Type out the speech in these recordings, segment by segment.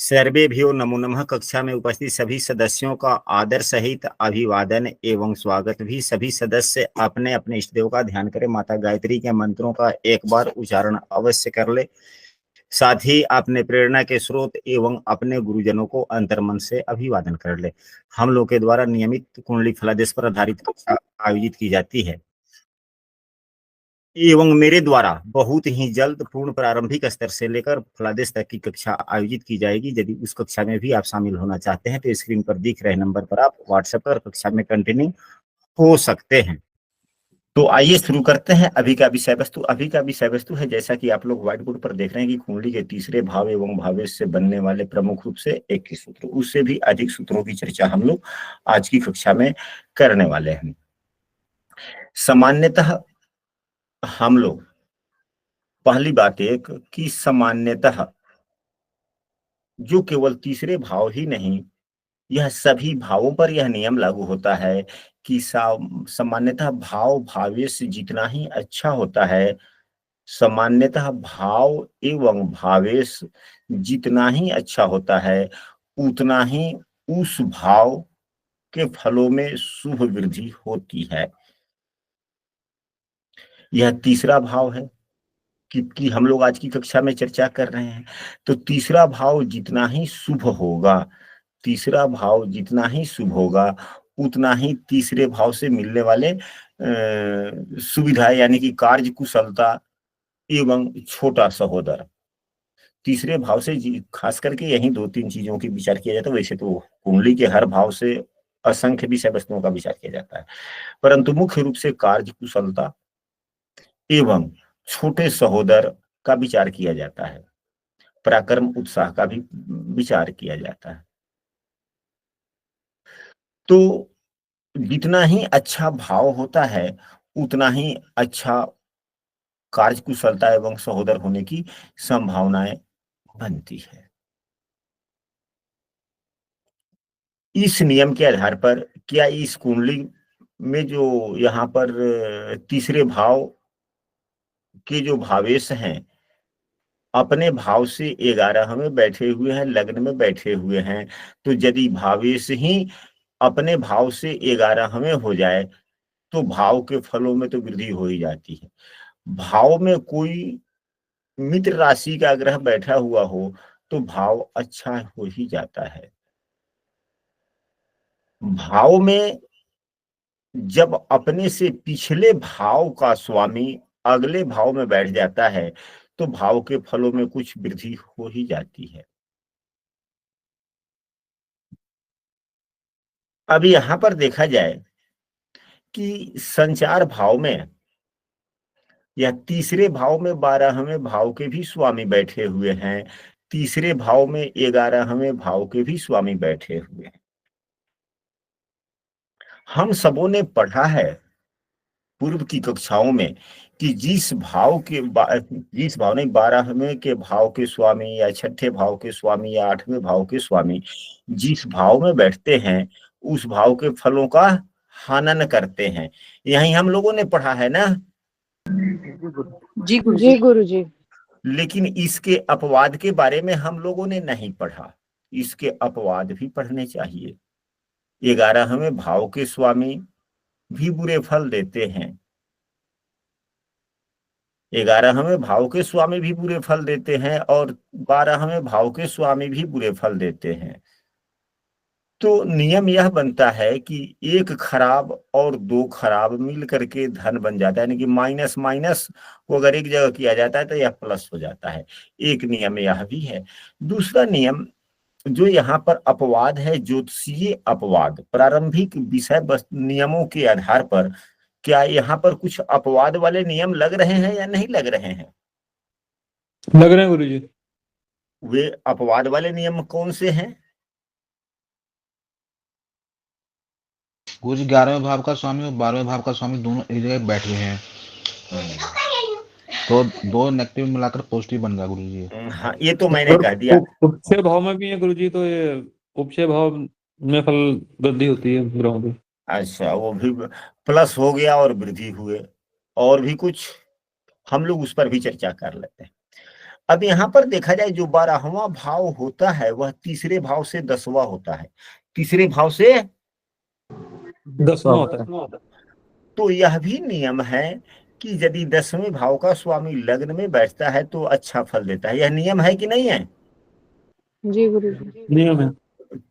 सर्वेभ्यो नमो नमः। कक्षा में उपस्थित सभी सदस्यों का आदर सहित अभिवादन एवं स्वागत। भी सभी सदस्य अपने अपने इष्ट देव का ध्यान करें। माता गायत्री के मंत्रों का एक बार उच्चारण अवश्य कर ले। साथ ही अपने प्रेरणा के स्रोत एवं अपने गुरुजनों को अंतर्मन से अभिवादन कर ले। हम लोग के द्वारा नियमित कुंडली फलादेश पर आधारित कक्षा आयोजित की जाती है एवं मेरे द्वारा बहुत ही जल्द पूर्ण प्रारंभिक स्तर से लेकर फलादेश तक की कक्षा आयोजित की जाएगी। यदि उस कक्षा में भी आप शामिल होना चाहते हैं तो स्क्रीन पर दिख रहे नंबर पर आप व्हाट्सएप पर कक्षा में कंटिन्यू हो सकते हैं। तो आइए शुरू करते हैं। अभी का विषय वस्तु है, जैसा कि आप लोग व्हाइट बोर्ड पर देख रहे हैं, कि कुंडली के तीसरे भाव एवं भावेश से बनने वाले प्रमुख रूप से 21 सूत्र, उससे भी अधिक सूत्रों की चर्चा हम लोग आज की कक्षा में करने वाले हैं। सामान्यतः हम लोग, पहली बात एक कि सामान्यतः जो केवल तीसरे भाव ही नहीं, यह सभी भावों पर यह नियम लागू होता है कि सामान्यतः भाव भावेश जितना ही अच्छा होता है, सामान्यतः भाव एवं भावेश जितना ही अच्छा होता है, उतना ही उस भाव के फलों में शुभ वृद्धि होती है। यह तीसरा भाव है कि हम लोग आज की कक्षा में चर्चा कर रहे हैं। तो तीसरा भाव जितना ही शुभ होगा, तीसरा भाव जितना ही शुभ होगा, उतना ही तीसरे भाव से मिलने वाले सुविधा यानी कि कार्य कुशलता एवं छोटा सहोदर, तीसरे भाव से खास करके यही दो तीन चीजों की विचार किया जाता है। वैसे तो कुंडली के हर भाव से असंख्य विषय वस्तुओं का विचार किया जाता है, परंतु मुख्य रूप से कार्य कुशलता एवं छोटे सहोदर का विचार किया जाता है, पराक्रम उत्साह का भी विचार किया जाता है। तो जितना ही अच्छा भाव होता है, उतना ही अच्छा कार्य कुशलता एवं सहोदर होने की संभावनाएं बनती है। इस नियम के आधार पर क्या इस कुंडली में जो यहाँ पर तीसरे भाव के जो भावेश हैं, अपने भाव से 11 में बैठे हुए हैं, लग्न में बैठे हुए हैं, तो यदि भावेश ही अपने भाव से 11 में हो जाए तो भाव के फलों में तो वृद्धि हो ही जाती है। भाव में कोई मित्र राशि का ग्रह बैठा हुआ हो तो भाव अच्छा हो ही जाता है। भाव में जब अपने से पिछले भाव का स्वामी अगले भाव में बैठ जाता है तो भाव के फलों में कुछ वृद्धि हो ही जाती है। अब यहां पर देखा जाए कि संचार भाव में या तीसरे भाव में 12वें भाव के भी स्वामी बैठे हुए हैं, तीसरे भाव में 11वें भाव के भी स्वामी बैठे हुए हैं। हम सबों ने पढ़ा है पूर्व की कक्षाओं में कि जिस भाव नहीं 12वें के भाव के स्वामी या छठे भाव के स्वामी या 8वें भाव के स्वामी जिस भाव में बैठते हैं, उस भाव के फलों का हनन करते हैं। यही हम लोगों ने पढ़ा है ना? जी गुरु जी। लेकिन इसके अपवाद के बारे में हम लोगों ने नहीं पढ़ा। इसके अपवाद भी पढ़ने चाहिए। 11वें भाव के स्वामी भी बुरे फल देते हैं, 11वें भाव के स्वामी भी बुरे फल देते हैं और 12वें भाव के स्वामी भी बुरे फल देते हैं। तो नियम यह बनता है कि एक खराब और दो खराब मिल करके धन बन जाता है, यानी कि माइनस माइनस को अगर एक जगह किया जाता है तो यह प्लस हो जाता है। एक नियम यह भी है। दूसरा नियम जो यहाँ पर अपवाद है, ज्योतिषीय अपवाद, प्रारंभिक विषय नियमों के आधार पर क्या यहाँ पर कुछ अपवाद वाले नियम लग रहे हैं या नहीं लग रहे हैं? लग रहे हैं गुरु जी। वे अपवाद वाले नियम कौन से हैं? गुरु जी 11वें भाव का स्वामी और 12वें भाव का स्वामी दोनों एक जगह बैठ गए हैं, तो दो नेगेटिव मिलाकर पॉजिटिव बन गया गुरु जी। हाँ, ये तो मैंने कह दिया। उपचय भाव में भी है गुरु जी, तो ये उपचय भाव में फल वृद्धि होती है ग्रहों की। अच्छा, वो भी प्लस हो गया और वृद्धि हुए। और भी कुछ हम लोग उस पर भी चर्चा कर लेते हैं। अब यहाँ पर देखा जाए जो 12वां भाव होता है वह तीसरे भाव से 10वां होता है, तीसरे भाव से 10वां होता है। तो यह भी नियम है कि यदि 10वें भाव का स्वामी लग्न में बैठता है तो अच्छा फल देता है। यह नियम है कि नहीं है? जी गुरुजी। नियम है।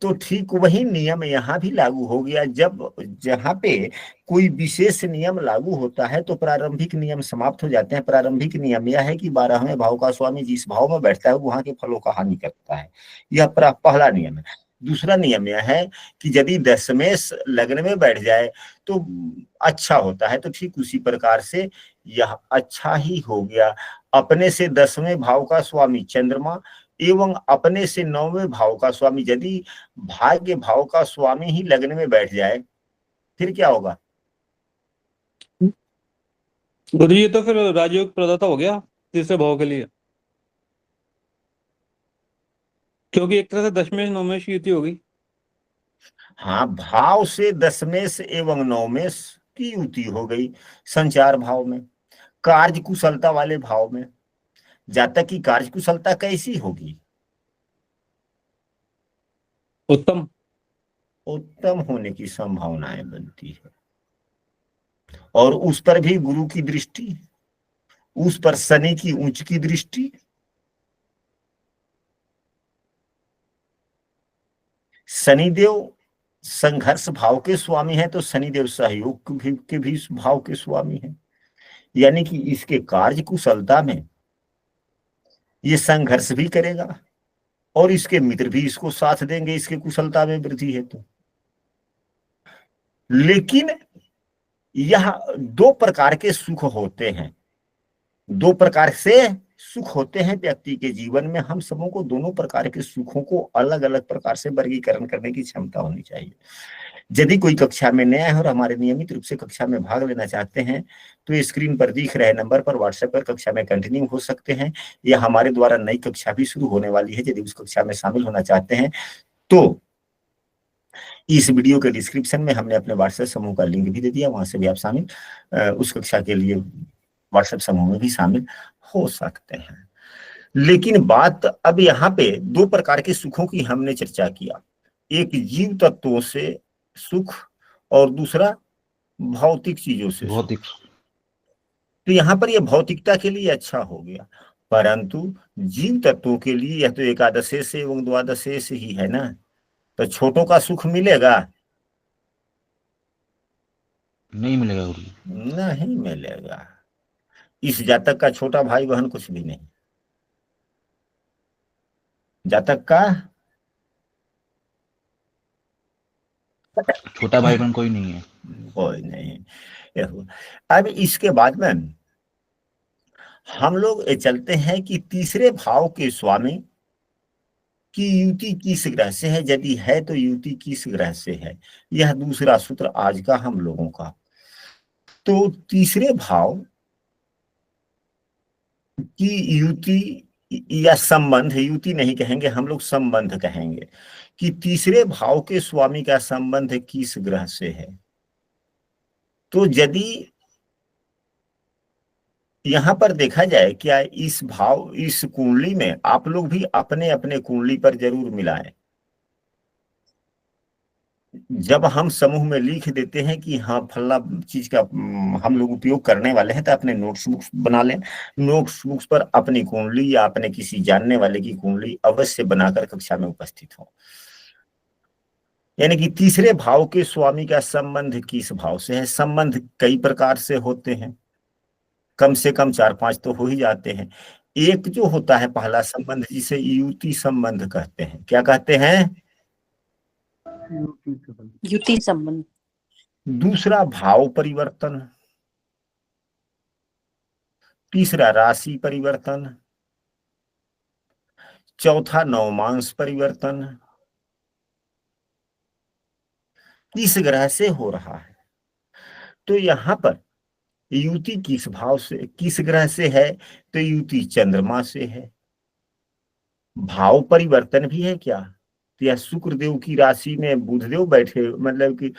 तो ठीक वही नियम यहाँ भी लागू हो गया। जब जहाँ पे कोई विशेष नियम लागू होता है तो प्रारंभिक नियम समाप्त हो जाते हैं। प्रारंभिक नियम यह है कि 12वें भाव का स्वामी जिस भाव में बैठता है वहां के फलों का हानि करता है। यह पहला नियम है। दूसरा नियम यह है कि यदि 10वें लग्न में बैठ जाए तो अच्छा होता है। तो ठीक उसी प्रकार से यह अच्छा ही हो गया। अपने से 10वें भाव का स्वामी चंद्रमा एवं अपने से 9वें भाव का स्वामी, यदि भाग्य भाव का स्वामी ही लग्न में बैठ जाए फिर क्या होगा? गुरु जी, तो फिर राजयोग प्रदाता हो गया तीसरे भाव के लिए, क्योंकि एक तरह से 10वें 9वें की युति होगी। हाँ, भाव से 10वें एवं 9वें की युति हो गई संचार भाव में, कार्य कुशलता वाले भाव में। जातक की कार्य कुशलता कैसी होगी? उत्तम। उत्तम होने की संभावनाएं बनती है। और उस पर भी गुरु की दृष्टि, उस पर शनि की उच्च की दृष्टि। शनिदेव संघर्ष भाव के स्वामी है तो शनिदेव सहयोग के भी भाव के स्वामी है। यानी कि इसके कार्य कुशलता में ये संघर्ष भी करेगा और इसके मित्र भी इसको साथ देंगे इसके कुशलता में वृद्धि है तो। लेकिन यह दो प्रकार के सुख होते हैं, दो प्रकार से सुख होते हैं व्यक्ति के जीवन में। हम सबों को दोनों प्रकार के सुखों को अलग अलग प्रकार से वर्गीकरण करने की क्षमता होनी चाहिए। यदि कोई कक्षा में नया है और हमारे नियमित रूप से कक्षा में भाग लेना चाहते हैं तो स्क्रीन पर दिख रहे नंबर पर व्हाट्सएप पर कक्षा में कंटिन्यू हो सकते हैं, या हमारे द्वारा नई कक्षा भी शुरू होने वाली है। यदि उस कक्षा में शामिल होना चाहते हैं तो इस वीडियो के डिस्क्रिप्शन में हमने अपने व्हाट्सएप समूह का लिंक भी दे दिया, वहां से भी आप शामिल उस कक्षा के लिए व्हाट्सएप समूह में भी शामिल हो सकते हैं। लेकिन बात अब यहाँ पे दो प्रकार के सुखों की हमने चर्चा किया, एक जीव तत्वों से सुख और दूसरा भौतिक चीजों से सुख। भौतिक। तो यहाँ पर यह भौतिकता के लिए अच्छा हो गया, परंतु जीव तत्वों के लिए यह तो एकादशे से एवं द्वादशे से ही है ना, तो छोटों का सुख मिलेगा? नहीं मिलेगा गुरु जी। नहीं मिलेगा। इस जातक का छोटा भाई बहन कुछ भी नहीं, जातक का छोटा भाई बहन कोई नहीं है। कोई नहीं। अब इसके बाद में हम लोग चलते हैं कि तीसरे भाव के स्वामी की युति किस ग्रह से है, यदि है तो युति किस ग्रह से है। यह दूसरा सूत्र आज का हम लोगों का। तो तीसरे भाव की युति या संबंध, युति नहीं कहेंगे हम लोग, संबंध कहेंगे कि तीसरे भाव के स्वामी का संबंध किस ग्रह से है। तो यदि यहां पर देखा जाए क्या इस भाव, इस कुंडली में आप लोग भी अपने अपने कुंडली पर जरूर मिलाएं। जब हम समूह में लिख देते हैं कि हाँ फला चीज का हम लोग उपयोग करने वाले हैं तो अपने नोट्स बुक्स बना लें। नोट्स बुक्स पर अपनी कुंडली या अपने किसी जानने वाले की कुंडली अवश्य बनाकर कक्षा में उपस्थित हो। यानी कि तीसरे भाव के स्वामी का संबंध किस भाव से है। संबंध कई प्रकार से होते हैं, कम से कम 4-5 तो हो ही जाते हैं। एक जो होता है पहला संबंध जिसे युति संबंध कहते हैं। क्या कहते हैं? युति संबंध। दूसरा भाव परिवर्तन, तीसरा राशि परिवर्तन, चौथा नवमांश परिवर्तन। किस ग्रह से हो रहा है? तो यहां पर युति किस भाव से, किस ग्रह से है? तो युति चंद्रमा से है। भाव परिवर्तन भी है क्या? तो यह शुक्रदेव की राशि में बुधदेव बैठे, मतलब कि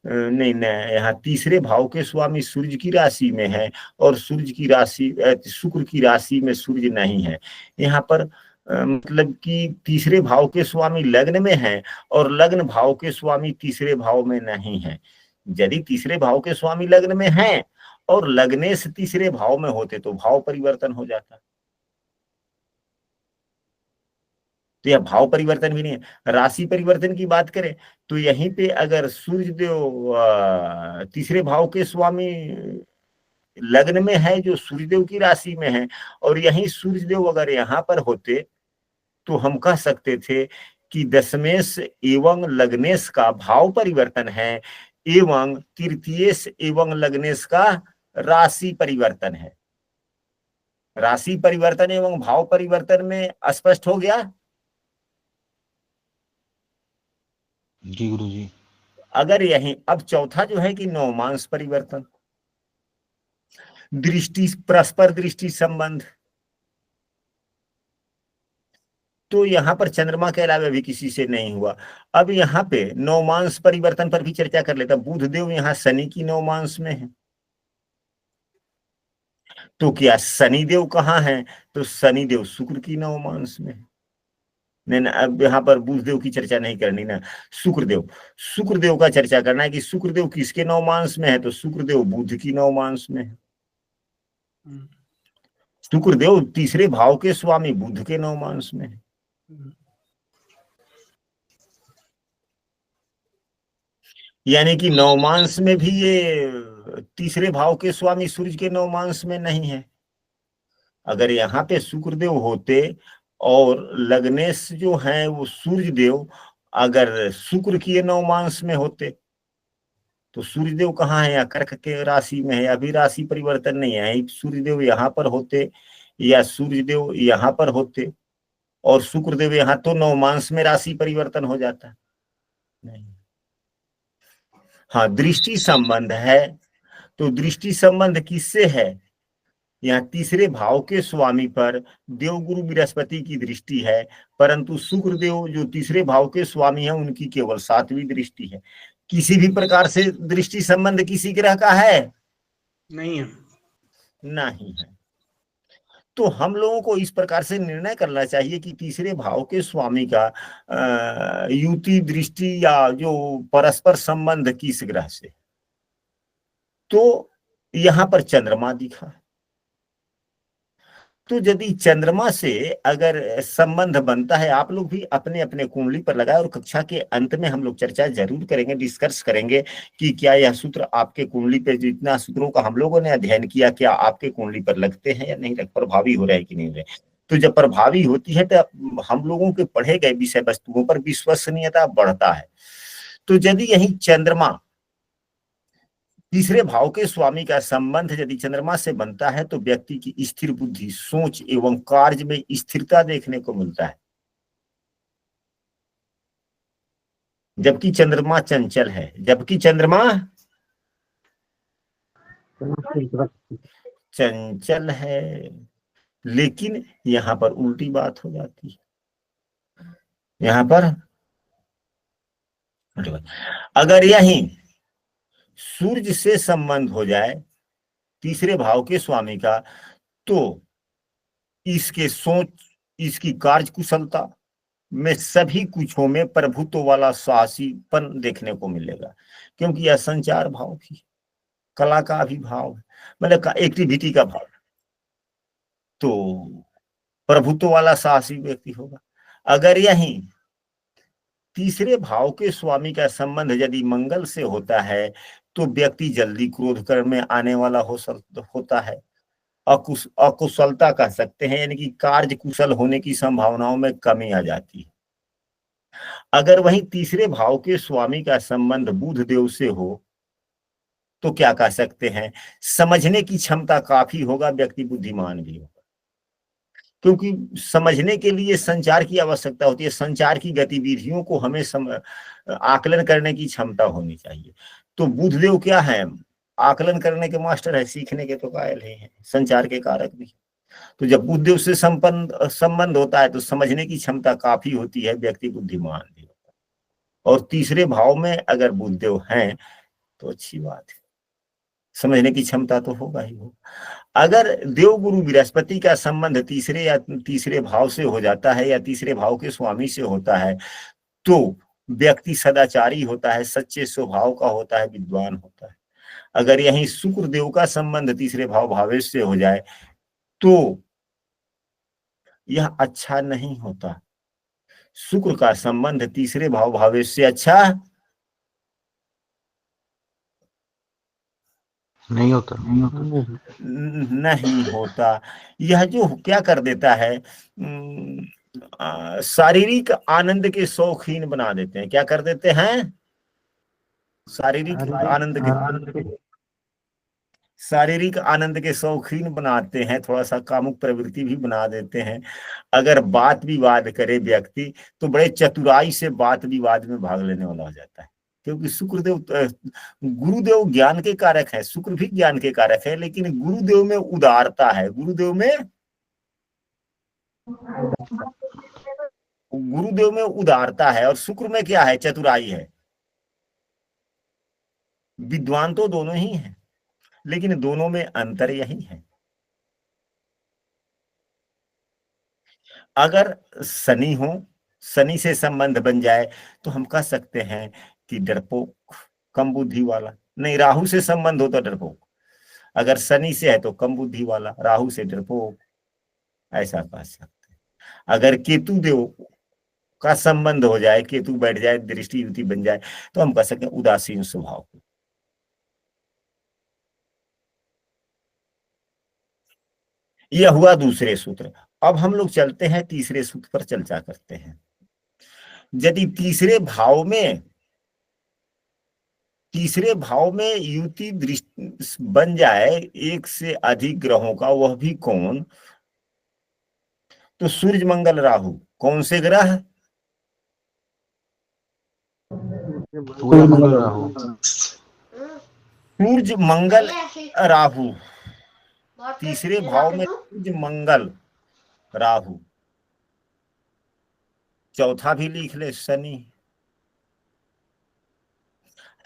नहीं नहीं, यहाँ तीसरे भाव के स्वामी सूर्य की राशि में है और सूर्य की राशि शुक्र की राशि में सूर्य नहीं है। यहाँ पर मतलब कि तीसरे भाव के स्वामी लग्न में है और लग्न भाव के स्वामी तीसरे भाव में नहीं है। यदि तीसरे भाव के स्वामी लग्न में हैं और लग्नेश तीसरे भाव में होते तो भाव परिवर्तन हो जाता। तो यह भाव परिवर्तन भी नहीं है। राशि परिवर्तन की बात करें तो यहीं पे अगर सूर्य देव तीसरे भाव के स्वामी लग्न में है जो सूर्यदेव की राशि में है और यहीं सूर्यदेव अगर यहाँ पर होते तो हम कह सकते थे कि दशमेश एवं लग्नेश का भाव परिवर्तन है एवं तृतीयेश एवं लग्नेश का राशि परिवर्तन है। राशि परिवर्तन एवं भाव परिवर्तन में स्पष्ट हो गया। जी गुरुजी। अगर यही अब चौथा जो है कि नवमांश परिवर्तन, दृष्टि परस्पर दृष्टि संबंध, तो यहाँ पर चंद्रमा के अलावा भी किसी से नहीं हुआ। अब यहाँ पे नवमांश परिवर्तन पर भी चर्चा कर लेता। बुधदेव यहाँ शनि की नवमांश में है, तो क्या शनिदेव कहाँ है? तो शनिदेव शुक्र की नवमांश में है। नहीं, अब यहाँ पर बुधदेव की चर्चा नहीं करनी ना, शुक्रदेव का चर्चा करना है कि शुक्रदेव किसके नवमांश में है? तो शुक्रदेव बुध की नवमांश में है। शुक्रदेव तीसरे भाव के स्वामी बुध के नवमांश में है। यानी कि नवमांश में भी ये तीसरे भाव के स्वामी सूर्य के नवमांश में नहीं है। अगर यहाँ पे शुक्रदेव होते और लग्नेश जो है वो सूर्यदेव अगर शुक्र की नवमांश में होते तो सूर्यदेव कहाँ है? या कर्क के राशि में है। अभी राशि परिवर्तन नहीं है। सूर्यदेव यहाँ पर होते या सूर्यदेव यहाँ पर होते और शुक्रदेव यहाँ, तो नवमांश में राशि परिवर्तन हो जाता नहीं। हाँ, दृष्टि संबंध है, तो दृष्टि संबंध किससे है? यहाँ तीसरे भाव के स्वामी पर देवगुरु बृहस्पति की दृष्टि है, परंतु शुक्रदेव जो तीसरे भाव के स्वामी है उनकी केवल 7वीं दृष्टि है। किसी भी प्रकार से दृष्टि संबंध किसी ग्रह का है? नहीं है। नहीं है। तो हम लोगों को इस प्रकार से निर्णय करना चाहिए कि तीसरे भाव के स्वामी का युति दृष्टि या जो परस्पर संबंध किस ग्रह से। तो यहाँ पर चंद्रमा दिखा, तो यदि चंद्रमा से अगर संबंध बनता है, आप लोग भी अपने अपने कुंडली पर लगाए और कक्षा के अंत में हम लोग चर्चा जरूर करेंगे, डिस्कस करेंगे कि क्या यह सूत्र आपके कुंडली पे, जितना सूत्रों का हम लोगों ने अध्ययन किया, क्या आपके कुंडली पर लगते हैं या नहीं, प्रभावी हो रहे हैं कि नहीं हो रहे। तो जब प्रभावी होती है तो हम लोगों के पढ़े गए विषय वस्तुओं पर विश्वसनीयता बढ़ता है। तो यदि यही चंद्रमा तीसरे भाव के स्वामी का संबंध यदि चंद्रमा से बनता है तो व्यक्ति की स्थिर बुद्धि, सोच एवं कार्य में स्थिरता देखने को मिलता है। जबकि चंद्रमा चंचल है, जबकि चंद्रमा चंचल है, लेकिन यहाँ पर उल्टी बात हो जाती है। यहाँ पर अगर यही सूर्य से संबंध हो जाए तीसरे भाव के स्वामी का, तो इसके सोच, इसकी कार्य कुशलता में सभी कुछों में प्रभुत्व वाला साहसीपन देखने को मिलेगा, क्योंकि यह संचार भाव की, कला का भी भाव है, मतलब एक्टिविटी का भाव, तो प्रभुत्व वाला साहसी व्यक्ति होगा। अगर यही तीसरे भाव के स्वामी का संबंध यदि मंगल से होता है तो व्यक्ति जल्दी क्रोध कर में आने वाला होता है, अकुशलता कह सकते हैं, यानी कि कार्य कुशल होने की संभावनाओं में कमी आ जाती है। अगर वहीं तीसरे भाव के स्वामी का संबंध बुध देव से हो तो क्या कह सकते हैं, समझने की क्षमता काफी होगा, व्यक्ति बुद्धिमान भी होगा, क्योंकि समझने के लिए संचार की आवश्यकता होती है। संचार की गतिविधियों को हमें आकलन करने की क्षमता होनी चाहिए। तो बुधदेव क्या है? आकलन करने के मास्टर है, सीखने के तो कायल ही हैं, संचार के कारक भी। तो जब बुधदेव से संबंध होता है तो समझने की क्षमता काफी होती है, व्यक्ति बुद्धिमान भी होता है। और तीसरे भाव में अगर बुधदेव हैं तो अच्छी बात है, समझने की क्षमता तो होगा ही होगा। अगर देव गुरु बृहस्पति का संबंध तीसरे भाव से हो जाता है या तीसरे भाव के स्वामी से होता है तो व्यक्ति सदाचारी होता है, सच्चे स्वभाव का होता है, विद्वान होता है। अगर यही शुक्र देव का संबंध तीसरे भाव भावेश से हो जाए तो यह अच्छा नहीं होता। शुक्र का संबंध तीसरे भाव भावेश से अच्छा नहीं होता। नहीं होता। यह जो क्या कर देता है, शारीरिक आनंद के शौकीन बना देते हैं। क्या कर देते हैं? शारीरिक आनंद के शौकीन बनाते हैं, थोड़ा सा कामुक प्रवृत्ति भी बना देते हैं। अगर बात विवाद करे व्यक्ति तो बड़े चतुराई से बात विवाद में भाग लेने वाला हो जाता है, क्योंकि शुक्रदेव गुरुदेव ज्ञान के कारक है, शुक्र भी ज्ञान के कारक है, लेकिन गुरुदेव में उदारता है, गुरुदेव में उदारता है, और शुक्र में क्या है? चतुराई है। विद्वान तो दोनों ही हैं, लेकिन दोनों में अंतर यही है। अगर शनि हो, शनि से संबंध बन जाए तो हम कह सकते हैं कि डरपोक, कम बुद्धि वाला। नहीं, राहु से संबंध हो तो डरपोक, अगर शनि से है तो कम बुद्धि वाला, राहु से डरपोक, ऐसा कह सकते हैं। अगर केतु देव का संबंध हो जाए, केतु बैठ जाए, दृष्टि युति बन जाए, तो हम कह सकते हैं उदासीन स्वभाव। यह हुआ दूसरे सूत्र। अब हम लोग चलते हैं तीसरे सूत्र पर, चर्चा करते हैं। यदि तीसरे भाव में युति दृष्टि बन जाए एक से अधिक ग्रहों का, वह भी कौन? तो सूर्य मंगल राहु, कौन से ग्रह? सूर्य मंगल राहु। सूर्य मंगल राहु, तीसरे भाव में सूर्य मंगल राहु। चौथा भी लिख ले, शनि।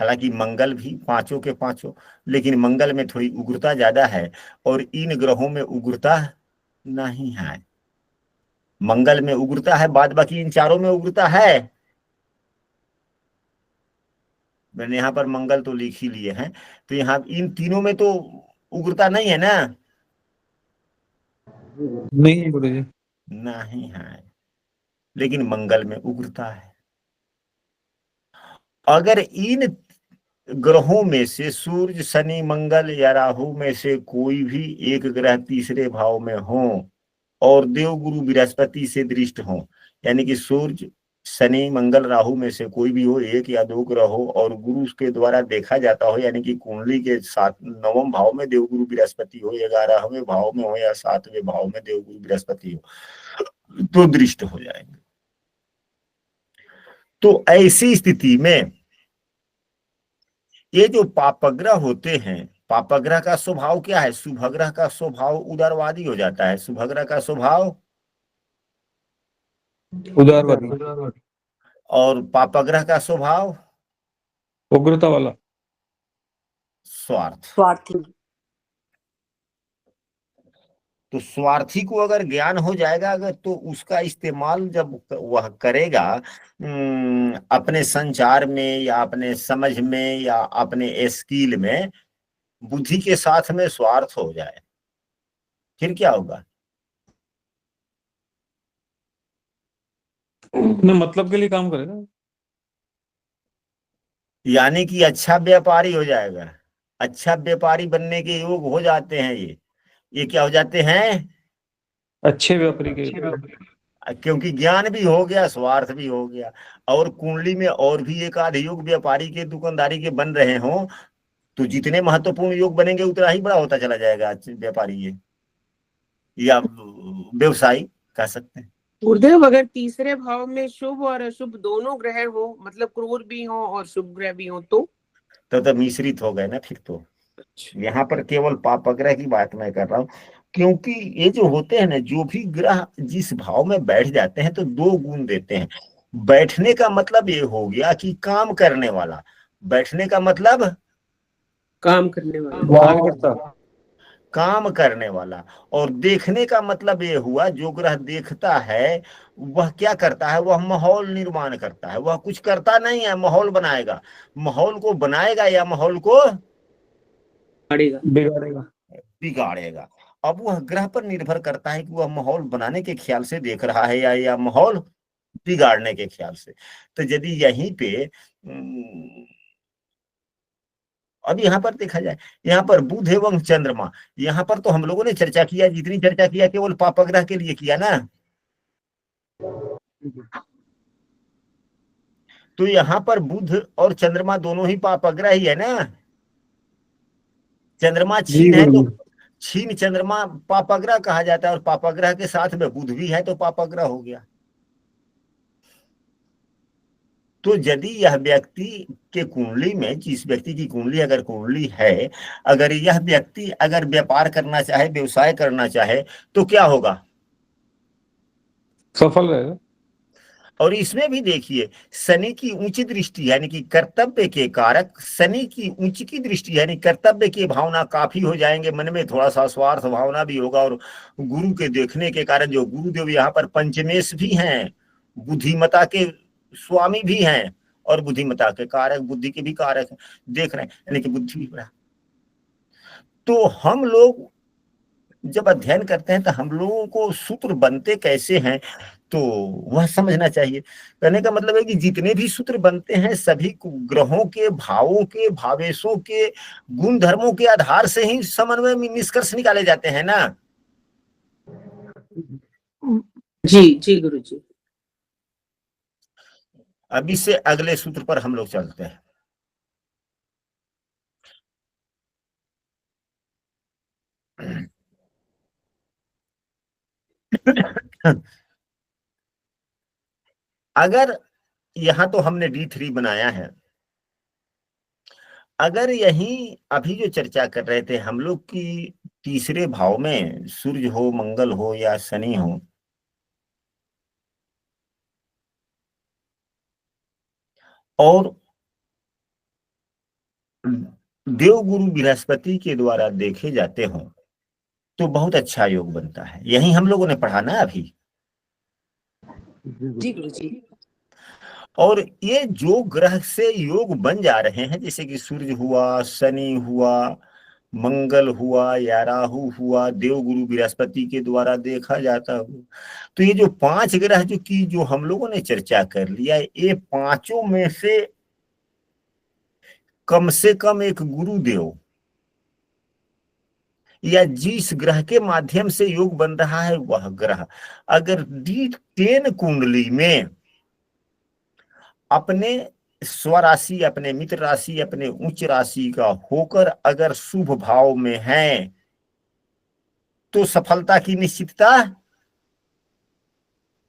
हालांकि मंगल भी पांचों के पांचों, लेकिन मंगल में थोड़ी उग्रता ज्यादा है और इन ग्रहों में उग्रता नहीं है। मंगल में उग्रता है, बाद बाकी इन चारों में उग्रता है। मैंने यहाँ पर मंगल तो लिख ही लिए हैं, तो यहाँ इन तीनों में तो उग्रता नहीं है ना? नहीं है गुरुजी। नहीं है, लेकिन मंगल में उग्रता है। अगर इन ग्रहों में से सूर्य, शनि, मंगल या राहु में से कोई भी एक ग्रह तीसरे भाव में हो और देव गुरु बृहस्पति से दृष्ट हो, यानी कि सूर्य, शनि, मंगल, राहु में से कोई भी हो, एक या दो ग्रह हो, और गुरु के द्वारा देखा जाता हो, यानी कि कुंडली के 9वें भाव में देव गुरु बृहस्पति हो, 11वें भाव में हो या 7वें भाव में देव गुरु बृहस्पति हो, तो दृष्ट हो जाएंगे। तो ऐसी स्थिति में ये जो पापग्रह होते हैं, पापग्रह का स्वभाव क्या है? शुभग्रह का स्वभाव उदारवादी हो जाता है। शुभग्रह का स्वभाव उदारवादी। और पापग्रह का स्वभाव उग्रता वाला, स्वार्थी। तो स्वार्थी को अगर ज्ञान हो जाएगा अगर, तो उसका इस्तेमाल जब वह करेगा अपने संचार में या अपने समझ में या अपने स्किल में, बुद्धि के साथ में स्वार्थ हो जाए, फिर क्या होगा? अपने मतलब के लिए काम करेगा, यानी कि अच्छा व्यापारी हो जाएगा। अच्छा व्यापारी बनने के योग हो जाते हैं ये क्या हो जाते हैं? अच्छे व्यापारी के। क्योंकि ज्ञान भी हो गया, स्वार्थ भी हो गया, और कुंडली में और भी एक आध योग व्यापारी के, दुकानदारी के बन रहे हों, तो जितने महत्वपूर्ण योग बनेंगे उतना ही बड़ा होता चला जाएगा व्यापारी ये, या व्यवसायी कह सकते हैं। गुरुदेव, अगर तीसरे भाव में शुभ और अशुभ दोनों ग्रह हो, मतलब क्रूर भी हो और शुभ ग्रह भी हो, तो मिश्रित हो गए ना फिर तो। यहाँ पर केवल पापग्रह की बात मैं कर रहा हूँ, क्योंकि ये जो होते हैं ना, जो भी ग्रह जिस भाव में बैठ जाते हैं तो दो गुण देते हैं। बैठने का मतलब ये हो गया कि काम करने वाला, बैठने का मतलब काम करने वाला। कार्यकर्ता। काम करने वाला, और देखने का मतलब ये हुआ जो ग्रह देखता है वह क्या करता है, वह माहौल निर्माण करता है, वह कुछ करता नहीं है, माहौल बनाएगा, माहौल को बनाएगा या माहौल को पड़ेगा। बिगाड़ेगा। बिगाड़ेगा। अब वह ग्रह पर निर्भर करता है कि वह माहौल बनाने के ख्याल से देख रहा है या माहौल बिगाड़ने के ख्याल से। तो यदि यहीं पे अब यहाँ पर देखा जाए, यहाँ पर बुध एवं चंद्रमा, यहाँ पर तो हम लोगों ने चर्चा किया, जितनी चर्चा किया केवल पापग्रह के लिए किया ना। तो यहाँ पर बुध और चंद्रमा दोनों ही पापग्रह ही है ना। चंद्रमा जी क्षीण है तो गुरुजी। क्षीण चंद्रमा पापग्रह कहा जाता है, और पापग्रह के साथ में बुध भी है तो पापग्रह हो गया। तो यदि यह व्यक्ति के कुंडली में, जिस व्यक्ति की कुंडली अगर कुंडली है, अगर यह व्यक्ति अगर व्यापार करना चाहे, व्यवसाय करना चाहे, तो क्या होगा, सफल रहेगा। और इसमें भी देखिए शनि की ऊंची दृष्टि यानी कि कर्तव्य के कारक, शनि की ऊंची की दृष्टि यानी कर्तव्य की भावना काफी हो जाएंगे, मन में थोड़ा सा स्वार्थ भावना भी होगा, और गुरु के देखने के कारण जो गुरुदेव यहाँ पर पंचमेश भी हैं, बुद्धिमता के स्वामी भी हैं, और बुद्धिमता के कारक, बुद्धि के भी कारक देख रहे हैं, यानी कि बुद्धि भी बढ़ा। तो हम लोग जब अध्ययन करते हैं तो हम लोगों को सूत्र बनते कैसे हैं, तो वह समझना चाहिए। कहने का मतलब है कि जितने भी सूत्र बनते हैं सभी ग्रहों के, भावों के, भावेशों के, गुण धर्मों के आधार से ही समन्वय में निष्कर्ष निकाले जाते हैं ना। जी जी गुरुजी। अब इससे अगले सूत्र पर हम लोग चलते हैं। अगर यहां तो हमने D3 बनाया है, अगर यही अभी जो चर्चा कर रहे थे हम लोग की तीसरे भाव में सूर्य हो, मंगल हो या शनि हो, और देवगुरु बृहस्पति के द्वारा देखे जाते हो, तो बहुत अच्छा योग बनता है। यही हम लोगों ने पढ़ा ना अभी। जी गुरुजी। और ये जो ग्रह से योग बन जा रहे हैं, जैसे कि सूर्य हुआ, शनि हुआ, मंगल हुआ या राहु हुआ, देवगुरु बृहस्पति के द्वारा देखा जाता हो, तो ये जो 5 ग्रह जो हम लोगों ने चर्चा कर लिया, ये पांचों में से कम एक गुरुदेव या जिस ग्रह के माध्यम से योग बन रहा है वह ग्रह अगर D10 कुंडली में अपने स्वराशि, अपने मित्र राशि, अपने उच्च राशि का होकर अगर शुभ भाव में है, तो सफलता की निश्चितता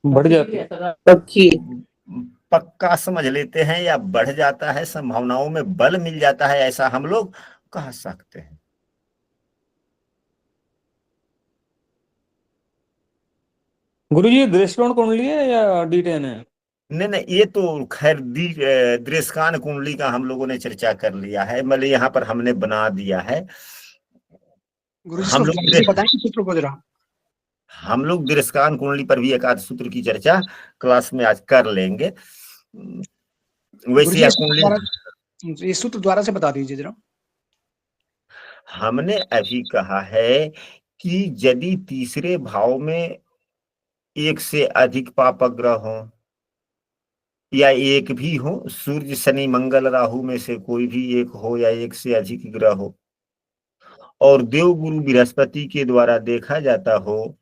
बढ़ जाती है। पक्की। पक्का समझ लेते हैं, या बढ़ जाता है, संभावनाओं में बल मिल जाता है, ऐसा हम लोग कह सकते हैं। गुरुजी दृष्टिकोण कुंडली है या D10 है? नहीं नहीं, ये तो खैर दृष्कान कुंडली का हम लोगों ने चर्चा कर लिया है, मतलब यहाँ पर हमने बना दिया है। हम लोग हम लोग दृष्कान कुंडली पर भी एकाध सूत्र की चर्चा क्लास में आज कर लेंगे। वैसे कुंडली ये सूत्र द्वारा से बता दीजिए जरा। हमने अभी कहा है कि यदि तीसरे भाव में एक से अधिक पापग्रह हो या एक भी हो, सूर्य शनि मंगल राहु में से कोई भी एक हो या एक से अधिक ग्रह हो, और देवगुरु बृहस्पति के द्वारा देखा जाता हो,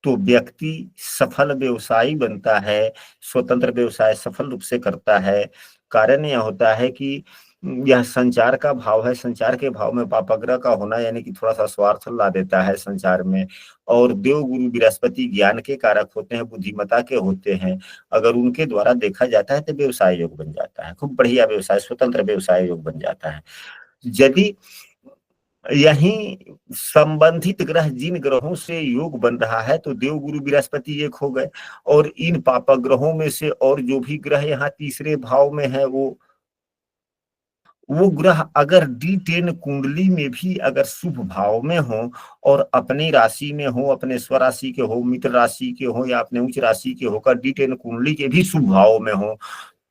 तो व्यक्ति सफल व्यवसायी बनता है, स्वतंत्र व्यवसाय सफल रूप से करता है। कारण यह होता है कि यह संचार का भाव है, संचार के भाव में पापग्रह का होना यानी कि थोड़ा सा स्वार्थ ला देता है संचार में, और देवगुरु बृहस्पति ज्ञान के कारक होते हैं, बुद्धिमता के होते हैं, अगर उनके द्वारा देखा जाता है तो व्यवसाय योग बन जाता है, खूब बढ़िया व्यवसाय, स्वतंत्र व्यवसाय योग बन जाता है। यदि यही संबंधित ग्रह जिन ग्रहों से योग बन रहा है, तो देवगुरु बृहस्पति एक हो गए, और इन पाप ग्रहों में से और जो भी ग्रह यहाँ तीसरे भाव में है, वो ग्रह अगर D10 कुंडली में भी अगर शुभ भाव में हो और अपनी राशि में हो, अपने स्वराशि के हो, मित्र राशि के हो, या अपने उच्च राशि के होकर D10 कुंडली के भी शुभ भाव में हो,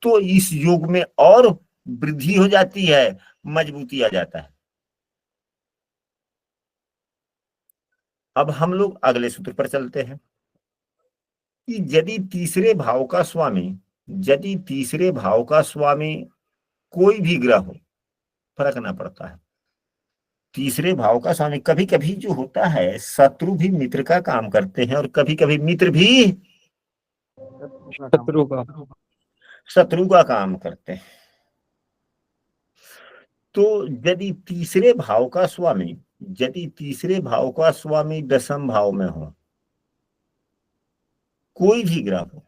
तो इस योग में और वृद्धि हो जाती है, मजबूती आ जाता है। अब हम लोग अगले सूत्र पर चलते हैं कि यदि तीसरे भाव का स्वामी कोई भी ग्रह हो, फर्क ना पड़ता है, तीसरे भाव का स्वामी कभी कभी जो होता है, शत्रु भी मित्र का काम करते हैं और कभी कभी मित्र भी शत्रु का काम करते हैं। तो यदि तीसरे भाव का स्वामी दशम भाव में हो, कोई भी ग्रह हो,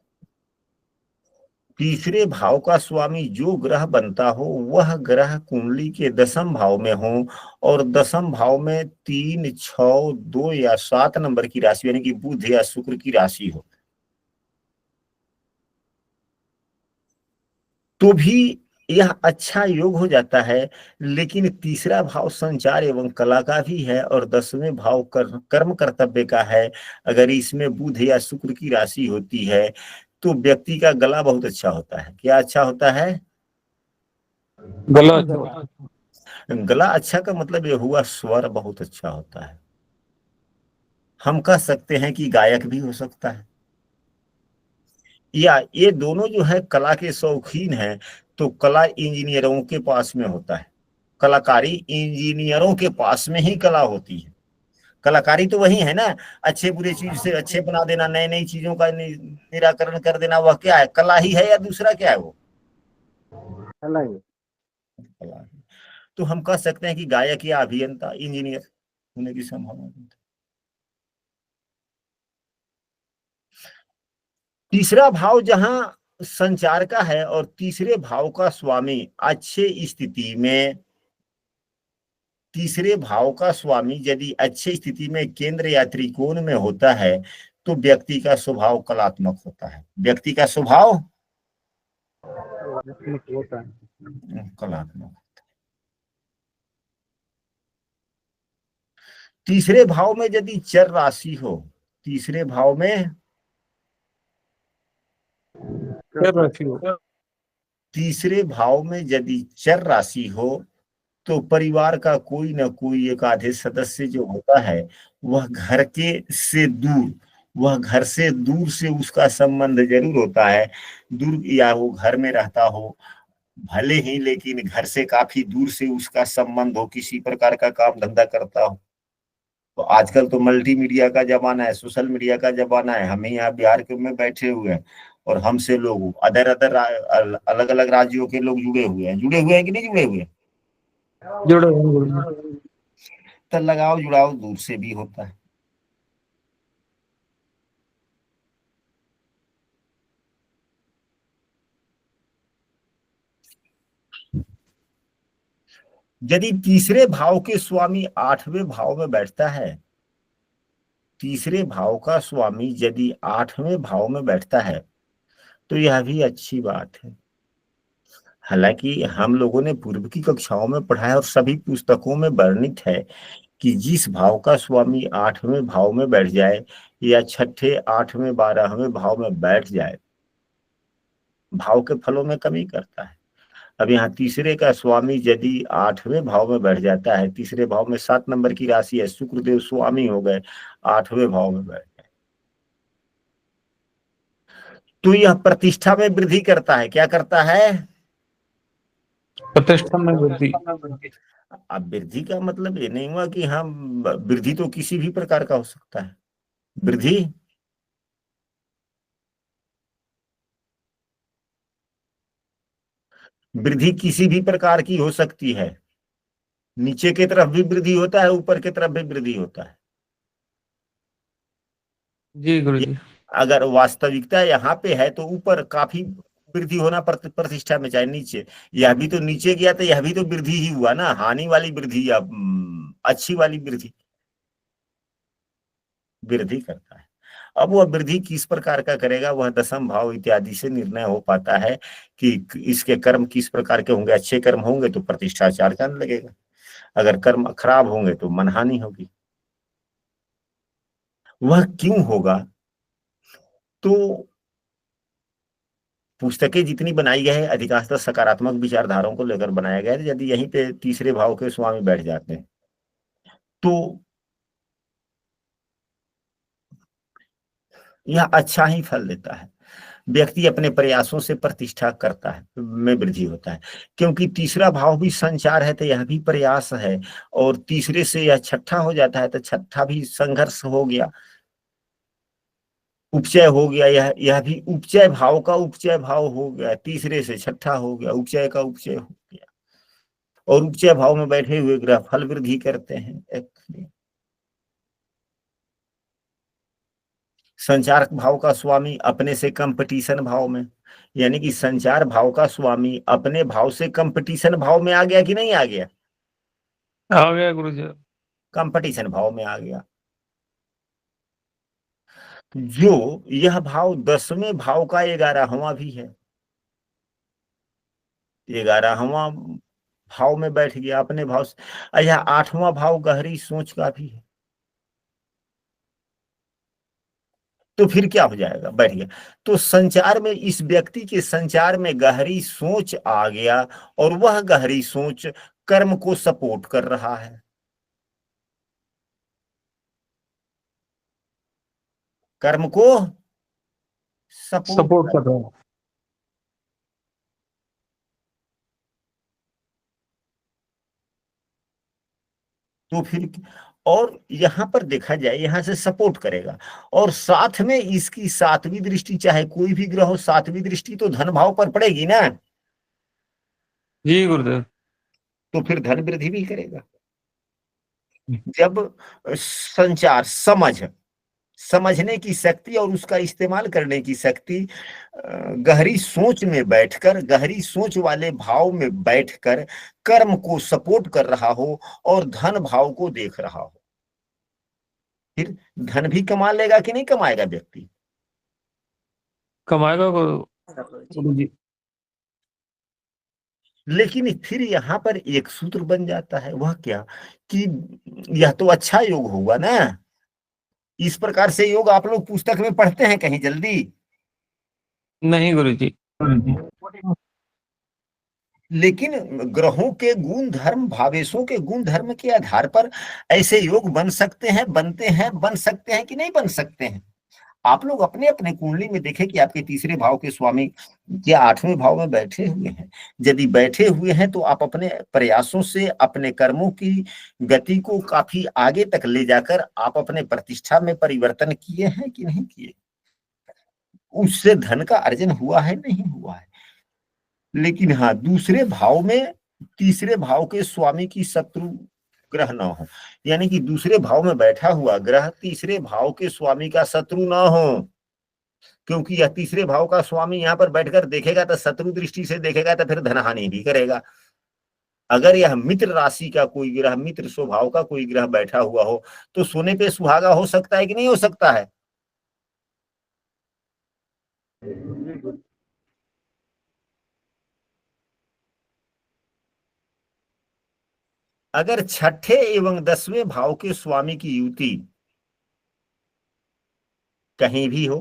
तीसरे भाव का स्वामी जो ग्रह बनता हो वह ग्रह कुंडली के दशम भाव में हो, और दशम भाव में 3, 6, 2 या 7 नंबर की राशि यानी कि बुध या शुक्र की राशि हो, तो भी यह अच्छा योग हो जाता है। लेकिन तीसरा भाव संचार एवं कला का भी है और 10वें भाव कर्म कर्तव्य का है। अगर इसमें बुध या शुक्र की राशि होती है तो व्यक्ति का गला बहुत अच्छा होता है। क्या अच्छा होता है? गला अच्छा का मतलब यह हुआ स्वर बहुत अच्छा होता है। हम कह सकते हैं कि गायक भी हो सकता है, या ये दोनों जो है कला के शौकीन हैं, तो कला इंजीनियरों के पास में होता है। कलाकारी इंजीनियरों के पास में ही कला होती है। कलाकारी तो वही है ना, अच्छे बुरे चीज से अच्छे बना देना, नई नई चीजों का निराकरण कर देना, वह क्या है? कला ही है, या दूसरा क्या है? वो कला ही। तो हम कह सकते हैं कि गायक या अभियंता, इंजीनियर होने की संभावना है। तीसरा भाव जहां संचार का है और तीसरे भाव का स्वामी अच्छे स्थिति में, तीसरे भाव का स्वामी यदि अच्छी स्थिति में केंद्र या त्रिकोण में होता है तो व्यक्ति का स्वभाव कलात्मक होता है। व्यक्ति का स्वभाव कलात्मक। तीसरे भाव में यदि चर राशि हो, तीसरे भाव में तीसरे भाव में यदि चर राशि हो तो परिवार का कोई ना कोई एक आधे सदस्य जो होता है वह घर से दूर से उसका संबंध जरूर होता है। दूर, या वो घर में रहता हो भले ही, लेकिन घर से काफी दूर से उसका संबंध हो, किसी प्रकार का काम धंधा करता हो। तो आजकल तो मल्टीमीडिया का जमाना है, सोशल मीडिया का जमाना है। हमें यहाँ बिहार के में बैठे हुए हैं और हमसे लोग अलग अलग राज्यों के लोग जुड़े हुए हैं कि नहीं जुड़े हुए? तो लगाव जुड़ाव दूर से भी होता है। यदि तीसरे भाव के स्वामी 8वें भाव में बैठता है, तीसरे भाव का स्वामी यदि 8वें भाव में बैठता है तो यह भी अच्छी बात है। हालांकि हम लोगों ने पूर्व की कक्षाओं में पढ़ा है और सभी पुस्तकों में वर्णित है कि जिस भाव का स्वामी 8वें भाव में बैठ जाए या 6ठे, 8वें, 12वें भाव में बैठ जाए, भाव के फलों में कमी करता है। अब यहाँ तीसरे का स्वामी यदि 8वें भाव में बैठ जाता है, तीसरे भाव में 7 नंबर की राशि है, शुक्रदेव स्वामी हो गए, 8वें भाव में बैठ गए, तो यह प्रतिष्ठा में वृद्धि करता है। क्या करता है? प्रतिष्ठा में वृद्धि। अब वृद्धि का मतलब ये नहीं हुआ कि हम, वृद्धि तो किसी भी प्रकार का हो सकता है। वृद्धि किसी भी प्रकार की हो सकती है। नीचे की तरफ भी वृद्धि होता है, ऊपर की तरफ भी वृद्धि होता है। जी गुरुजी। अगर वास्तविकता यहाँ पे है तो ऊपर काफी वृद्धि होना प्रतिष्ठा में, चाहे नीचे। यह भी तो नीचे गया तो यह भी तो वृद्धि ही हुआ ना, हानि वाली वृद्धि या अच्छी वाली वृद्धि वृद्धि करता है। अब वह वृद्धि किस प्रकार का करेगा, वह दशम भाव इत्यादि से निर्णय हो पाता है कि इसके कर्म किस प्रकार के होंगे। अच्छे कर्म होंगे तो प्रतिष्ठा चार चांद लगेगा, अगर कर्म खराब होंगे तो मनहानि होगी। वह क्यों होगा, तो पुस्तकें जितनी बनाई गई है अधिकांशतः सकारात्मक विचारधाराओं को लेकर बनाया गया है। यदि यहीं पे तीसरे भाव के स्वामी बैठ जाते हैं तो यह अच्छा ही फल देता है। व्यक्ति अपने प्रयासों से प्रतिष्ठा करता है, में वृद्धि होता है, क्योंकि तीसरा भाव भी संचार है तो यह भी प्रयास है, और तीसरे से यह छठा हो जाता है तो छठा भी संघर्ष हो गया, उपचय हो गया। यह भी उपचय भाव का उपचय भाव हो गया, तीसरे से छठा हो गया, उपचय का उपचय हो गया। और उपचय भाव में बैठे हुए ग्रह फल वृद्धि करते हैं। संचार भाव का स्वामी अपने से कंपटीशन भाव में, यानी कि संचार भाव का स्वामी अपने भाव से कंपटीशन भाव में आ गया कि नहीं आ गया, आ गया गुरुजी। कंपटीशन भाव में आ गया। जो यह भाव 10वें भाव का 11वां भी है, 11वां भाव में बैठ गया अपने भाव से। यह 8वां भाव गहरी सोच का भी है, तो फिर क्या हो जाएगा, बैठ गया। तो संचार में, इस व्यक्ति के संचार में गहरी सोच आ गया, और वह गहरी सोच कर्म को सपोर्ट कर रहा है, कर्म को सपोर्ट सपोर्ट कर रहा हूँ। तो फिर, और यहां पर देखा जाए यहां से सपोर्ट करेगा, और साथ में इसकी सातवीं दृष्टि, चाहे कोई भी ग्रह हो, सातवीं दृष्टि तो धन भाव पर पड़ेगी ना, जी गुरुदेव। तो फिर धन वृद्धि भी करेगा। जब संचार, समझने की शक्ति और उसका इस्तेमाल करने की शक्ति गहरी सोच में बैठकर, गहरी सोच वाले भाव में बैठकर कर्म को सपोर्ट कर रहा हो और धन भाव को देख रहा हो, फिर धन भी कमा लेगा कि नहीं कमाएगा व्यक्ति, कमाएगा गुरुजी। लेकिन फिर यहां पर एक सूत्र बन जाता है, वह क्या, कि यह तो अच्छा योग हुआ ना। इस प्रकार से योग आप लोग पुस्तक में पढ़ते हैं कहीं जल्दी, नहीं गुरुजी। लेकिन ग्रहों के गुण धर्म, भावेशों के गुण धर्म के आधार पर ऐसे योग बन सकते हैं, बनते हैं, बन सकते हैं कि नहीं बन सकते हैं। आप लोग अपने अपने कुंडली में देखें कि आपके तीसरे भाव के स्वामी क्या 8वें भाव में बैठे हुए हैं। यदि बैठे हुए हैं तो आप अपने प्रयासों से अपने कर्मों की गति को काफी आगे तक ले जाकर आप अपने प्रतिष्ठा में परिवर्तन किए हैं कि नहीं किए, उससे धन का अर्जन हुआ है नहीं हुआ है। लेकिन हाँ, दूसरे भाव में तीसरे भाव के स्वामी की शत्रु ग्रह ना हो, यानी कि दूसरे भाव में बैठा हुआ ग्रह तीसरे भाव के स्वामी का शत्रु ना हो, क्योंकि यह तीसरे भाव का स्वामी यहाँ पर बैठकर देखेगा तो शत्रु दृष्टि से देखेगा तो फिर धनहानि भी करेगा। अगर यह मित्र राशि का कोई ग्रह, मित्र स्वभाव का कोई ग्रह बैठा हुआ हो तो सोने पे सुहागा हो सकता है कि नहीं हो सकता है। अगर छठे एवं 10वें भाव के स्वामी की युति कहीं भी हो,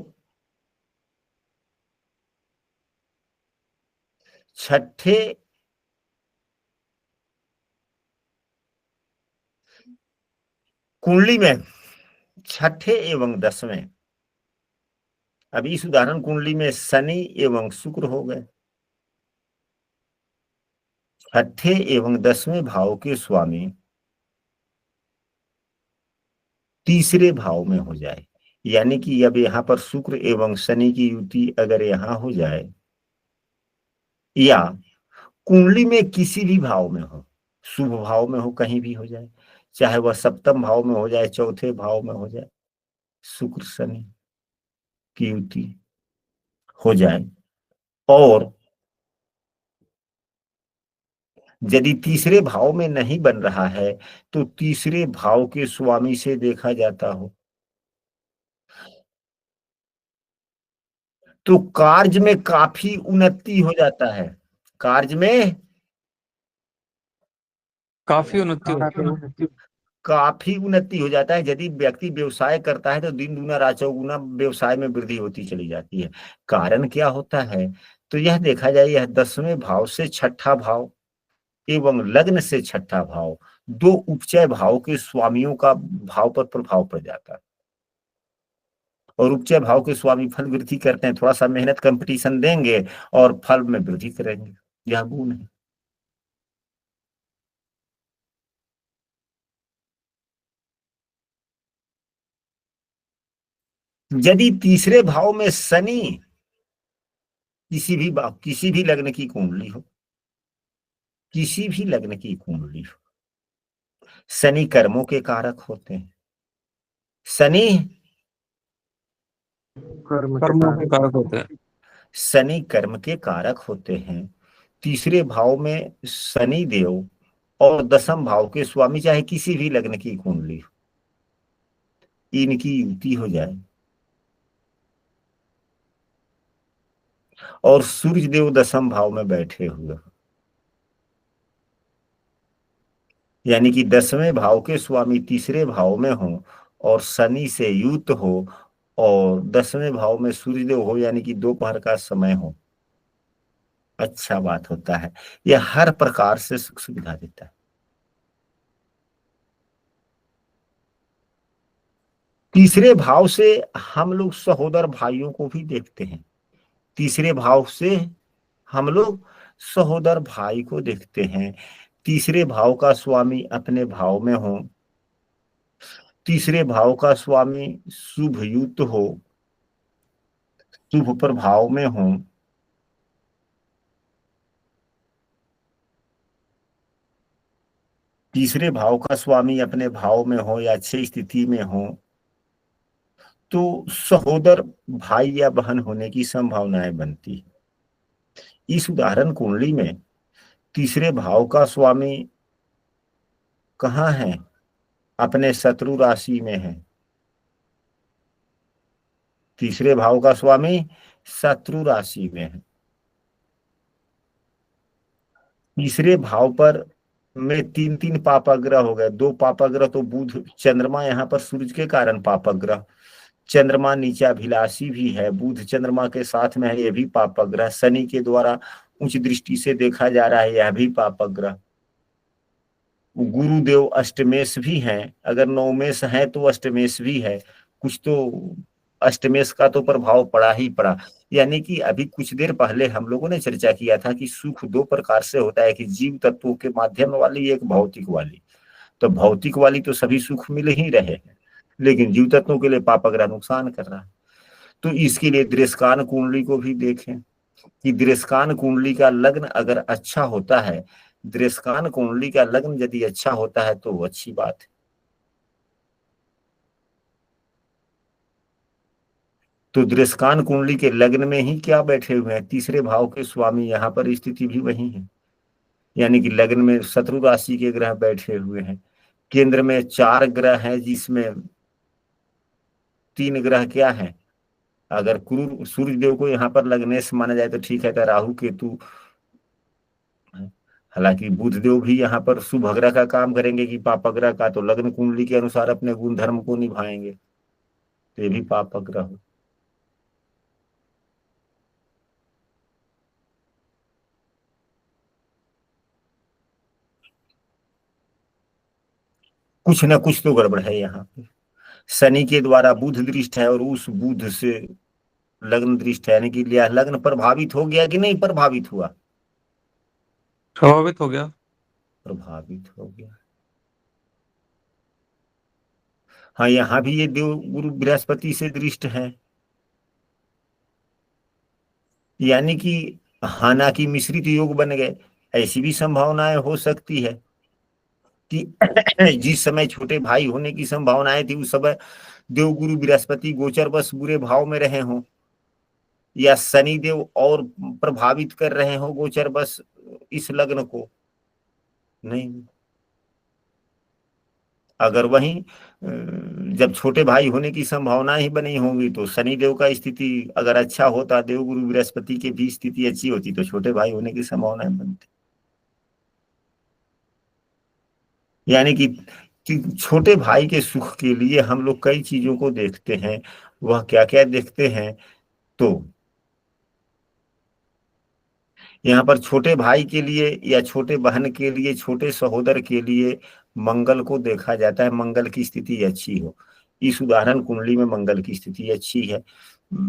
छठे कुंडली में छठे एवं 10वें, अब इस उदाहरण कुंडली में शनि एवं शुक्र हो गए, छठे एवं 10वें भाव के स्वामी तीसरे भाव में हो जाए, यानी कि अब यहां पर शुक्र एवं शनि की युति अगर यहां हो जाए, या कुंडली में किसी भी भाव में हो, शुभ भाव में हो, कहीं भी हो जाए, चाहे वह सप्तम भाव में हो जाए, चौथे भाव में हो जाए, शुक्र शनि की युति हो जाए, और यदि तीसरे भाव में नहीं बन रहा है तो तीसरे भाव के स्वामी से देखा जाता हो तो कार्य में काफी उन्नति हो जाता है। कार्य में काफी उन्नति होती है। काफी उन्नति हो जाता है। यदि व्यक्ति व्यवसाय करता है तो दिन दूना रात चौगुना व्यवसाय में वृद्धि होती चली जाती है। कारण क्या होता है? तो यह देखा जाए, यह 10वें भाव से छठा भाव एवं लग्न से छठा भाव, दो उपचय भाव के स्वामियों का भाव पर प्रभाव पड़ जाता है। और उपचय भाव के स्वामी फल वृद्धि करते हैं, थोड़ा सा मेहनत कंपटीशन देंगे और फल में वृद्धि करेंगे। यह गुण है। यदि तीसरे भाव में शनि किसी भी लग्न की कुंडली हो, किसी भी लग्न की कुंडली हो, शनि कर्मों के कारक होते हैं। शनि कर्मों के कारक होते हैं। शनि कर्म के कारक होते हैं। तीसरे भाव में शनि देव और 10वें भाव के स्वामी चाहे किसी भी लग्न की कुंडली हो, इनकी युति हो जाए और सूर्य देव 10वें भाव में बैठे हुए हो, यानी कि 10वें भाव के स्वामी तीसरे भाव में हो और शनि से युत हो और 10वें भाव में सूर्यदेव हो, यानी कि दोपहर का समय हो, अच्छा बात होता है। यह हर प्रकार से सुख सुविधा देता है। तीसरे भाव से हम लोग सहोदर भाइयों को भी देखते हैं। तीसरे भाव से हम लोग सहोदर भाई को देखते हैं। तीसरे भाव का स्वामी अपने भाव में हो, तीसरे भाव का स्वामी शुभ युक्त हो, शुभ प्रभाव में हो, तीसरे भाव का स्वामी अपने भाव में हो या अच्छी स्थिति में हो, तो सहोदर भाई या बहन होने की संभावनाएं बनती है। इस उदाहरण कुंडली में तीसरे भाव का स्वामी कहाँ है? अपने शत्रु राशि में है। तीसरे भाव का स्वामी शत्रु राशि में है। तीसरे भाव पर में तीन पापाग्रह हो गए। 2 पापाग्रह तो बुध चंद्रमा, यहाँ पर सूर्य के कारण पापाग्रह। चंद्रमा नीचाभिलाषी भी है, बुध चंद्रमा के साथ में है, यह भी पापाग्रह। शनि के द्वारा उच्च दृष्टि से देखा जा रहा है, यह भी पापाग्रह। गुरुदेव अष्टमेश भी हैं, अगर नवमेश है तो अष्टमेश भी है। कुछ तो अष्टमेश का तो प्रभाव पड़ा ही पड़ा। यानी कि अभी कुछ देर पहले हम लोगों ने चर्चा किया था कि सुख 2 प्रकार से होता है, कि जीव तत्वों के माध्यम वाली, एक भौतिक वाली। तो भौतिक वाली तो सभी सुख मिल ही रहे हैं, लेकिन जीव तत्वों के लिए पापाग्रह नुकसान कर रहा है। तो इसके लिए दृष्कान कुंडली को भी देखें कि दृष्कान कुंडली का लग्न अगर अच्छा होता है, दृष्कान कुंडली का लग्न यदि अच्छा होता है तो अच्छी बात है। तो दृष्कान कुंडली के लग्न में ही क्या बैठे हुए हैं? तीसरे भाव के स्वामी, यहाँ पर स्थिति भी वही है। यानी कि लग्न में शत्रु राशि के ग्रह बैठे हुए हैं। केंद्र में 4 ग्रह हैं, जिसमें 3 ग्रह क्या है? अगर क्रूर सूर्य देव को यहाँ पर लग्नेश माना जाए तो ठीक है, तो राहु केतु, हालांकि बुध देव भी यहाँ पर शुभ ग्रह का काम करेंगे कि पापग्रह का, तो लग्न कुंडली के अनुसार अपने गुण धर्म को निभाएंगे, तो ये भी पापग्रह हो। कुछ ना कुछ तो गड़बड़ है यहाँ पे। शनि के द्वारा बुध दृष्ट है और उस बुध से लग्न दृष्ट है, यानी कि लग्न प्रभावित हो गया कि नहीं प्रभावित हुआ? प्रभावित हो गया। प्रभावित हो गया। हाँ, यहाँ भी ये देव गुरु बृहस्पति से दृष्ट है, यानी कि हाना की मिश्रित योग बन गए। ऐसी भी संभावनाएं हो सकती है कि जिस समय छोटे भाई होने की संभावनाएं थी, उस समय देवगुरु बृहस्पति गोचर बस बुरे भाव में रहे हों, या शनि देव और प्रभावित कर रहे हो गोचर बस इस लग्न को, नहीं। अगर वहीं जब छोटे भाई होने की संभावना ही बनी होंगी तो शनिदेव का स्थिति अगर अच्छा होता, देव गुरु बृहस्पति की भी स्थिति अच्छी होती तो छोटे भाई होने की संभावना बनती। यानी कि छोटे भाई के सुख के लिए हम लोग कई चीजों को देखते हैं। वह क्या क्या देखते हैं, तो यहाँ पर छोटे भाई के लिए या छोटे बहन के लिए, छोटे सहोदर के लिए मंगल को देखा जाता है, मंगल की स्थिति अच्छी हो। इस उदाहरण कुंडली में मंगल की स्थिति अच्छी है,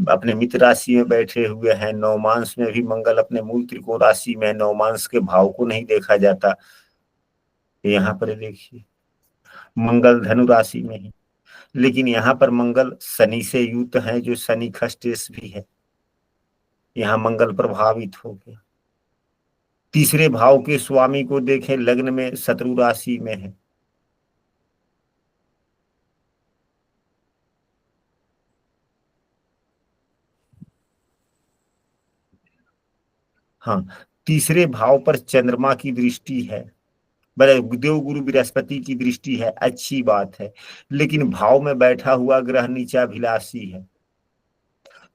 अपने मित्र राशि में बैठे हुए हैं। नवमांश में भी मंगल अपने मूल त्रिकोण राशि में, नवमांश के भाव को नहीं देखा जाता। यहाँ पर देखिए मंगल धनु राशि में है, लेकिन यहाँ पर मंगल शनि से युक्त है, जो शनि खष्टेश भी है। यहाँ मंगल प्रभावित हो गया। तीसरे भाव के स्वामी को देखें, लग्न में शत्रु राशि में है। हाँ, तीसरे भाव पर चंद्रमा की दृष्टि है, देव गुरु बृहस्पति की दृष्टि है, अच्छी बात है। लेकिन भाव में बैठा हुआ ग्रह नीचाभिलाषी है।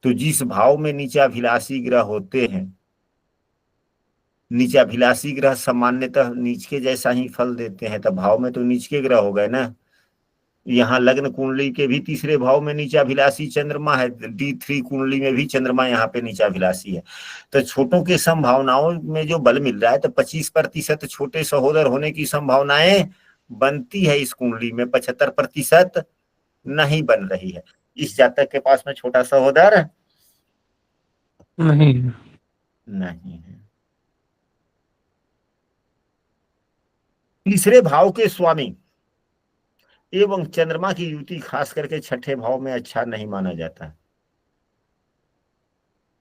तो जिस भाव में नीचाभिलाषी ग्रह होते हैं, नीचाभिलाषी ग्रह सामान्यतः नीच के जैसा ही फल देते हैं, तब भाव में तो नीच के ग्रह हो गए ना। यहाँ लग्न कुंडली के भी तीसरे भाव में नीचाभिलाषी चंद्रमा है, D3 कुंडली में भी चंद्रमा यहाँ पे नीचाभिलाषी है। तो छोटों के संभावनाओं में जो बल मिल रहा है, तो 25% छोटे सहोदर होने की संभावनाएं बनती है इस कुंडली में, 75% नहीं बन रही है। इस जातक के पास में छोटा सहोदर नहीं नहीं है। तीसरे भाव के स्वामी एवं चंद्रमा की युति खास करके छठे भाव में अच्छा नहीं माना जाता।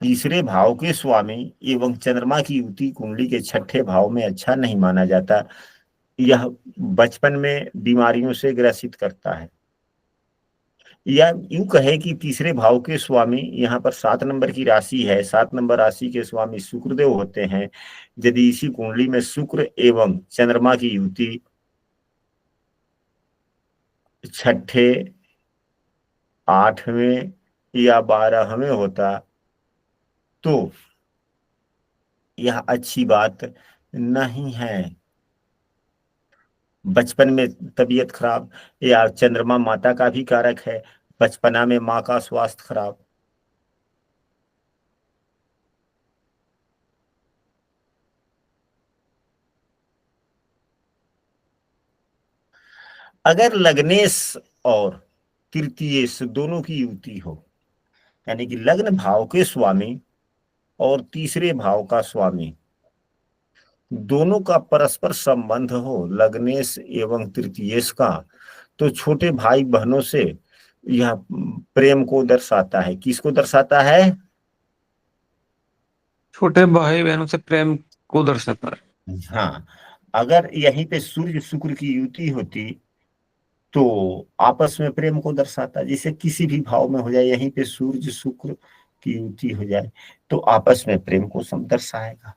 तीसरे भाव के स्वामी एवं चंद्रमा की युति कुंडली के छठे भाव में अच्छा नहीं माना जाता। यह बचपन में बीमारियों से ग्रसित करता है। या यूं कहे कि तीसरे भाव के स्वामी यहाँ पर 7 नंबर की राशि है, 7 नंबर राशि के स्वामी शुक्रदेव होते हैं। यदि इसी कुंडली में शुक्र एवं चंद्रमा की युति छठे, 8वें या 12वें होता तो यह अच्छी बात नहीं है। बचपन में तबीयत खराब, या चंद्रमा माता का भी कारक है, बचपना में माँ का स्वास्थ्य खराब। अगर लग्नेश और तृतीयेश दोनों की युति हो, यानी कि लग्न भाव के स्वामी और तीसरे भाव का स्वामी दोनों का परस्पर संबंध हो, लग्नेश एवं तृतीयेश का, तो छोटे भाई बहनों से यह प्रेम को दर्शाता है। किसको दर्शाता है? छोटे भाई बहनों से प्रेम को दर्शाता है। हाँ, अगर यहीं पे सूर्य शुक्र की युति होती तो आपस में प्रेम को दर्शाता। जैसे किसी भी भाव में हो जाए, यहीं पे सूर्य शुक्र की युति हो जाए तो आपस में प्रेम को दर्शाएगा।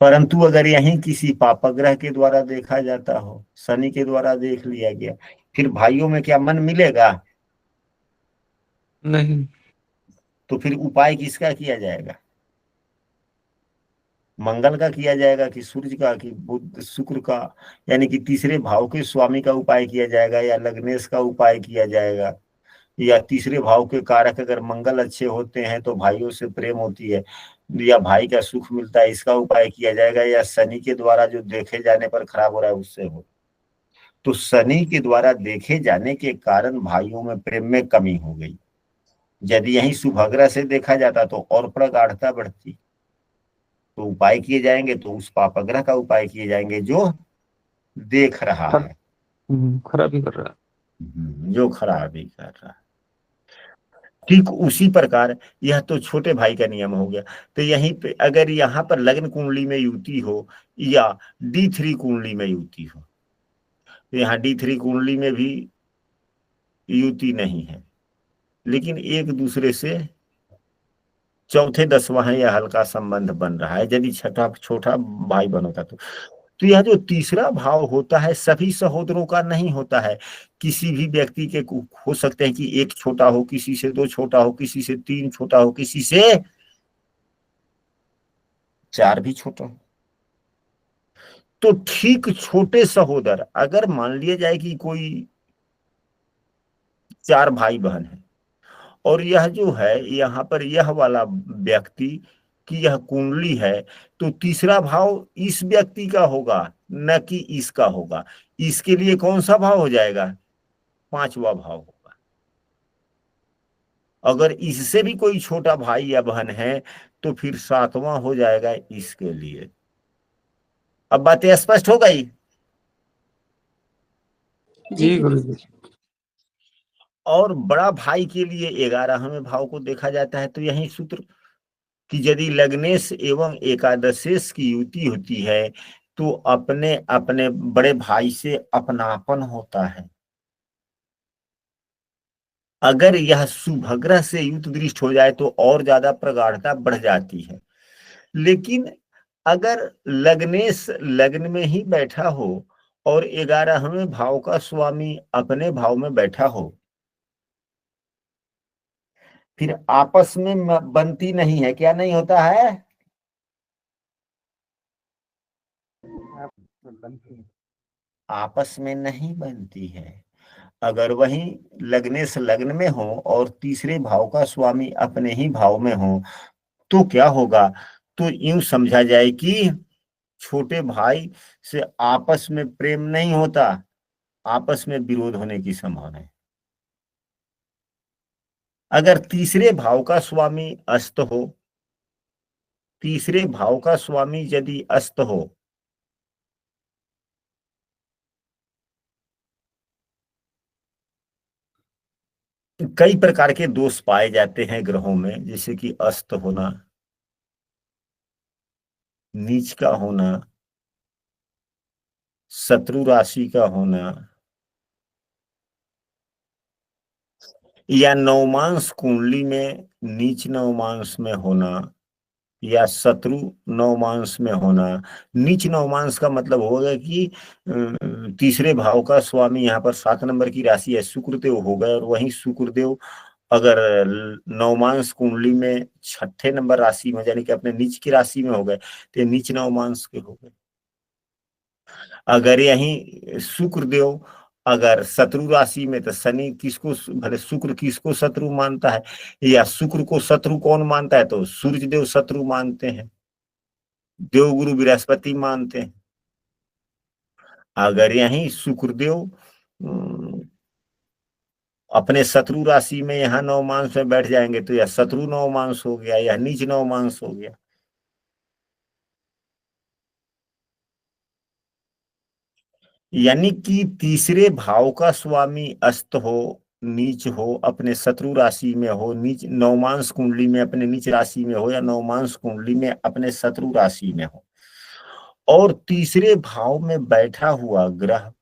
परंतु अगर यहीं किसी पापग्रह के द्वारा देखा जाता हो, शनि के द्वारा देख लिया गया, फिर भाइयों में क्या मन मिलेगा? नहीं। तो फिर उपाय किसका किया जाएगा? मंगल का किया जाएगा कि सूर्य का, कि बुध शुक्र का? यानी कि तीसरे भाव के स्वामी का उपाय किया जाएगा, या लग्नेश का उपाय किया जाएगा, या तीसरे भाव के कारक अगर मंगल अच्छे होते हैं तो भाइयों से प्रेम होती है या भाई का सुख मिलता है, इसका उपाय किया जाएगा, या शनि के द्वारा जो देखे जाने पर खराब हो रहा है उससे हो। तो शनि के द्वारा देखे जाने के कारण भाइयों में प्रेम में कमी हो गई। यदि यही शुभग्रह से देखा जाता तो और प्रगाढ़ता बढ़ती। तो उपाय किए जाएंगे तो उस पापग्रह का उपाय किए जाएंगे जो देख रहा है, खराबी कर रहा है, जो खराबी कर रहा है। ठीक उसी प्रकार यह तो छोटे भाई का नियम हो गया। तो यहीं पे अगर यहाँ पर लग्न कुंडली में युति हो या D3 कुंडली में युति हो, तो यहाँ D3 कुंडली में भी युति नहीं है, लेकिन एक दूसरे से चौथे 10वां है या हल्का संबंध बन रहा है। यदि छठा छोटा भाई बन होता तो तो यह जो तीसरा भाव होता है सभी सहोदरों का नहीं होता है, किसी भी व्यक्ति के हो सकते हैं कि एक छोटा हो, किसी से दो छोटा हो, किसी से तीन छोटा हो, किसी से चार भी छोटा हो। तो ठीक छोटे सहोदर, अगर मान लिया जाए कि कोई चार भाई बहन है और यह जो है यहाँ पर यह वाला व्यक्ति की यह कुंडली है, तो तीसरा भाव इस व्यक्ति का होगा न कि इसका होगा। इसके लिए कौन सा भाव हो जाएगा? पांचवा भाव होगा। अगर इससे भी कोई छोटा भाई या बहन है तो फिर सातवां हो जाएगा इसके लिए। अब बातें स्पष्ट हो गई? जी गुरुजी। और बड़ा भाई के लिए 11वें भाव को देखा जाता है, तो यही सूत्र कि यदि लग्नेश एवं एकादशेश की युति होती है तो अपने अपने बड़े भाई से अपनापन होता है। अगर यह शुभग्रह से युत दृष्ट हो जाए तो और ज्यादा प्रगाढ़ता बढ़ जाती है। लेकिन अगर लग्नेश लग्न में ही बैठा हो और 11वें भाव का स्वामी अपने भाव में बैठा हो, फिर आपस में बनती नहीं है। क्या नहीं होता है? आपस में नहीं बनती है। अगर वही लग्नेश लग्न में हो और तीसरे भाव का स्वामी अपने ही भाव में हो तो क्या होगा? तो यूं समझा जाए कि छोटे भाई से आपस में प्रेम नहीं होता, आपस में विरोध होने की संभावना है। अगर तीसरे भाव का स्वामी अस्त हो, तीसरे भाव का स्वामी यदि अस्त हो, कई प्रकार के दोष पाए जाते हैं ग्रहों में, जैसे कि अस्त होना, नीच का होना, शत्रु राशि का होना, या नवमांश कुंडली में नीच नवमांश में होना, या शत्रु नवमांश में होना। नीच नवमांश का मतलब होगा कि तीसरे भाव का स्वामी यहाँ पर 7 नंबर की राशि है, शुक्रदेव हो गए, और वहीं शुक्रदेव अगर नवमांश कुंडली में 6 नंबर राशि में यानी कि अपने नीच की राशि में हो गए तो ये नीच नवमांश के हो गए। अगर यही शुक्रदेव अगर शत्रु राशि में, तो शनि किसको, भले शुक्र किसको शत्रु मानता है, या शुक्र को शत्रु कौन मानता है? तो सूर्य देव शत्रु मानते हैं, देवगुरु बृहस्पति मानते हैं। अगर यही शुक्रदेव अपने शत्रु राशि में यहाँ नवमांश में बैठ जाएंगे तो यह शत्रु नवमांश हो गया, यह नीच नवमांश हो गया। यानी कि तीसरे भाव का स्वामी अस्त हो, नीच हो, अपने शत्रु राशि में हो, नीच नवमांश कुंडली में अपने नीच राशि में हो, या नवमांश कुंडली में अपने शत्रु राशि में हो, और तीसरे भाव में बैठा हुआ ग्रह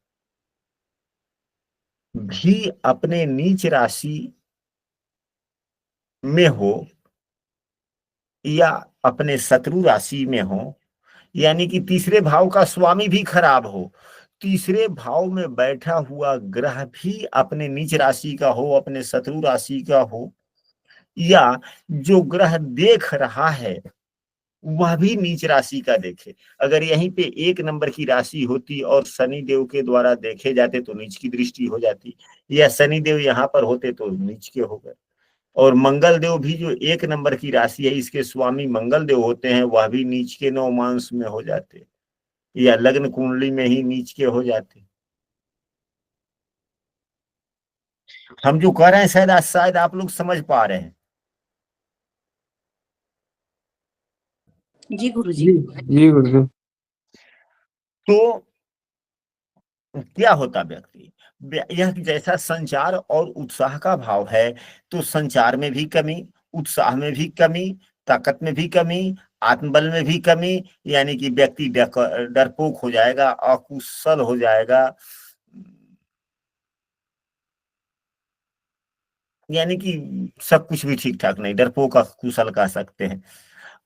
भी अपने नीच राशि में हो या अपने शत्रु राशि में हो, यानी कि तीसरे भाव का स्वामी भी खराब हो, तीसरे भाव में बैठा हुआ ग्रह भी अपने नीच राशि का हो, अपने शत्रु राशि का हो, या जो ग्रह देख रहा है वह भी नीच राशि का देखे। अगर यहीं पे 1 नंबर की राशि होती और शनि देव के द्वारा देखे जाते तो नीच की दृष्टि हो जाती, या शनि देव यहाँ पर होते तो नीच के हो गए। और मंगल देव भी जो 1 नंबर की राशि है, इसके स्वामी मंगल देव होते हैं, वह भी नीच के नवमांश में हो जाते, या लग्न कुंडली में ही नीच के हो जाते। हम जो कह रहे हैं शायद आप लोग समझ पा रहे हैं। जी गुरुजी। जी गुरुजी। तो क्या होता व्यक्ति, यह जैसा संचार और उत्साह का भाव है तो संचार में भी कमी, उत्साह में भी कमी, ताकत में भी कमी, आत्मबल में भी कमी, यानी कि व्यक्ति डरपोक हो जाएगा, अकुशल हो जाएगा, यानी कि सब कुछ भी ठीक ठाक नहीं, डरपोक अकुशल कह सकते हैं।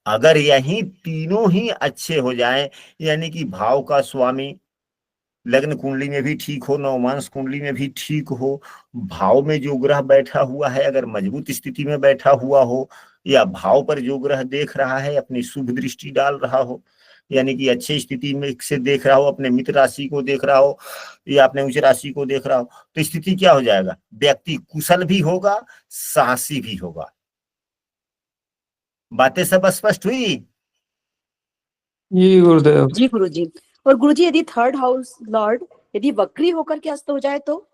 अगर यही तीनों ही अच्छे हो जाएं, यानी कि भाव का स्वामी लग्न कुंडली में भी ठीक हो, नवमांश कुंडली में भी ठीक हो, भाव में जो ग्रह बैठा हुआ है अगर मजबूत स्थिति में बैठा हुआ हो, या भाव पर जो ग्रह देख रहा है अपनी शुभ दृष्टि डाल रहा हो, यानी कि अच्छी स्थिति में से देख रहा हो, अपने मित्र राशि को देख रहा हो या अपने उच्च राशि को देख रहा हो, तो स्थिति क्या हो जाएगा? व्यक्ति कुशल भी होगा, साहसी भी होगा। बातें सब स्पष्ट हुई? जी गुरुदेव। जी गुरुजी। और गुरुजी यदि थर्ड हाउस लॉर्ड यदि वक्री होकर के अस्त हो जाए तो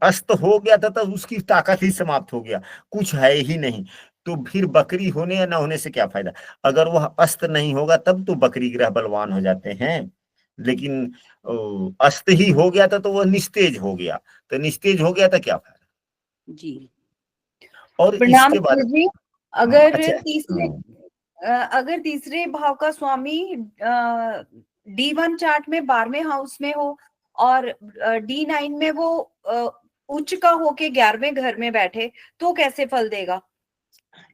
अस्त हो गया था तो उसकी ताकत ही समाप्त हो गया, कुछ है ही नहीं, तो फिर बकरी होने या ना होने से क्या फायदा? अगर वह अस्त नहीं होगा तब तो बकरी ग्रह बलवान हो जाते हैं, लेकिन अस्त ही हो गया था तो वह निस्तेज हो गया, तो निस्तेज हो गया था क्या फायदा? जी। और प्रणाम इसके बाद गुरुजी। अगर अच्छा, तीसरे अगर तीसरे भाव का स्वामी D1 चार्ट में 12वें हाउस में हो और D9 में वो उच्च का होके 11वें घर में बैठे तो कैसे फल देगा?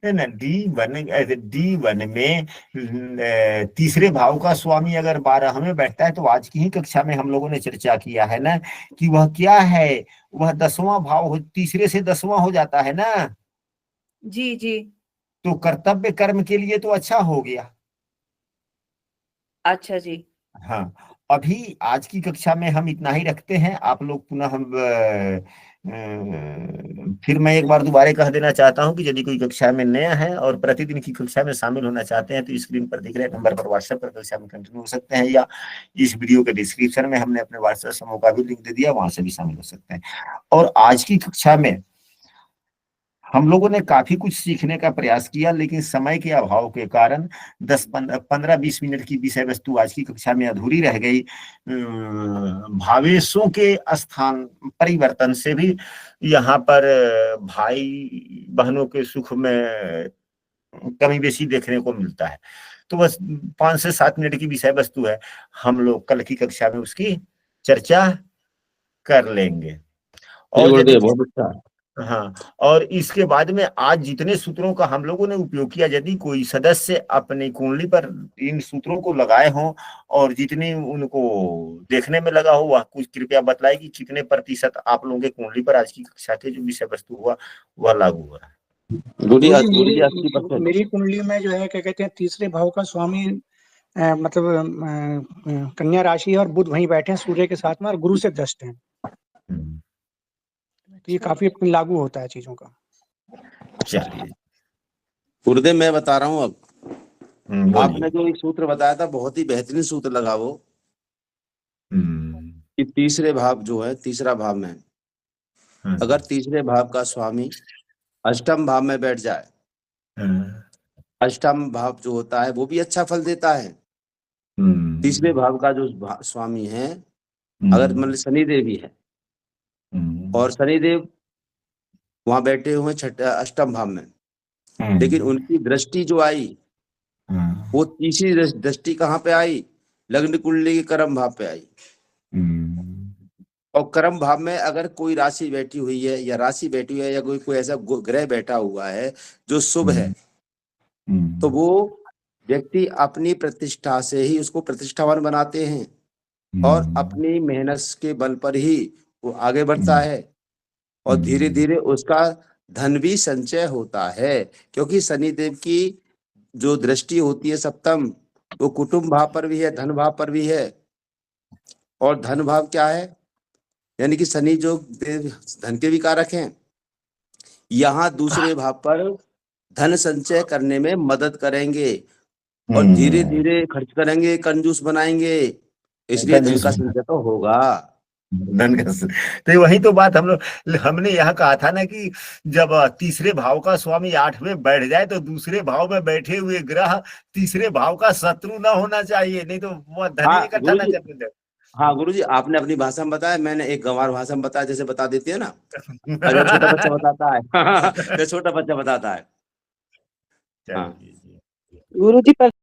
ना D1 में तीसरे भाव का स्वामी अगर 12 में बैठता है, तो आज की ही कक्षा में हम लोगों ने चर्चा किया है ना कि वह क्या है, वह 10वां भाव हो, तीसरे से 10वां हो जाता है ना, जी जी। तो कर्तव्य कर्म के लिए तो अच्छा हो गया। अच्छा जी। हाँ, अभी आज की कक्षा में हम इतना ही रखते हैं। आप लोग पुनः हम फिर मैं एक बार दोबारा कह देना चाहता हूं कि यदि कोई कक्षा में नया है और प्रतिदिन की कक्षा में शामिल होना चाहते हैं, तो स्क्रीन पर दिख रहे नंबर पर व्हाट्सएप पर कक्षा में कंटिन्यू हो सकते हैं, या इस वीडियो के डिस्क्रिप्शन में हमने अपने व्हाट्सएप समूह का भी लिंक दे दिया, वहां से भी शामिल हो सकते हैं। और आज की कक्षा में हम लोगों ने काफी कुछ सीखने का प्रयास किया, लेकिन समय के अभाव के कारण 10-15-20 मिनट की विषय वस्तु आज की कक्षा में अधूरी रह गई। भावेशों के स्थान परिवर्तन से भी यहाँ पर भाई बहनों के सुख में कमी बेशी देखने को मिलता है। तो बस 5 से 7 मिनट की विषय वस्तु है, हम लोग कल की कक्षा में उसकी चर्चा कर लेंगे। और यदि बहुत अच्छा। हाँ, और इसके बाद में आज जितने सूत्रों का हम लोगों ने उपयोग किया, यदि कोई सदस्य अपनी कुंडली पर इन सूत्रों को लगाए हों और जितनी उनको देखने में लगा हो, वह कुछ कृपया बताए कि कितने प्रतिशत आप लोगों के कुंडली पर आज की कक्षा के जो विषय वस्तु हुआ वह लागू हुआ है। मेरी कुंडली में जो है क्या कहते हैं, तीसरे भाव का स्वामी मतलब कन्या राशि है और बुध वहीं बैठे हैं सूर्य के साथ में और गुरु से दष्ट हैं। तो ये काफी लागू होता है चीजों का। चलिए गुरुदेव, मैं बता रहा हूँ अब। बोलिए। आपने जो एक सूत्र बताया था, बहुत ही बेहतरीन सूत्र लगा वो, कि तीसरे भाव जो है, तीसरा भाव में अगर तीसरे भाव का स्वामी अष्टम भाव में बैठ जाए, अष्टम भाव जो होता है वो भी अच्छा फल देता है। तीसरे भाव का जो स्वामी है, अगर मतलब शनिदेव भी है और शनिदेव वहां बैठे हुए अष्टम भाव में, लेकिन उनकी दृष्टि जो आई वो तीसरी दृष्टि कहाँ पे आई? लग्न कुंडली के कर्म भाव पे आई। और कर्म भाव में अगर कोई राशि बैठी हुई है या राशि बैठी हुई है या कोई ऐसा ग्रह बैठा हुआ है जो शुभ है, तो वो व्यक्ति अपनी प्रतिष्ठा से ही उसको प्रतिष्ठावान बनाते हैं और अपनी मेहनत के बल पर ही वो आगे बढ़ता है और धीरे धीरे उसका धन भी संचय होता है, क्योंकि शनिदेव की जो दृष्टि होती है सप्तम, वो कुटुंब भाव पर भी है, धन भाव पर भी है। और धन भाव क्या है? यानी कि शनि जो धन के भी कारक हैं, यहाँ दूसरे भाव पर धन संचय करने में मदद करेंगे और धीरे धीरे खर्च करेंगे, कंजूस बनाएंगे, इसलिए धन का संचय तो होगा। धन का, तो वही तो बात हमने यहाँ कहा था ना कि जब तीसरे भाव का स्वामी 8 में बैठ जाए तो दूसरे भाव में बैठे हुए ग्रह तीसरे भाव का शत्रु ना होना चाहिए, नहीं तो वह धन इकट्ठा ना करने दे। हाँ गुरुजी, आपने अपनी भाषा में बताया, मैंने एक गंवार भाषा में बताया, जैसे बता देती है ना, अगर छोटा बच्चा बताता है छोटा बच्चा बताता है। गुरुजी पर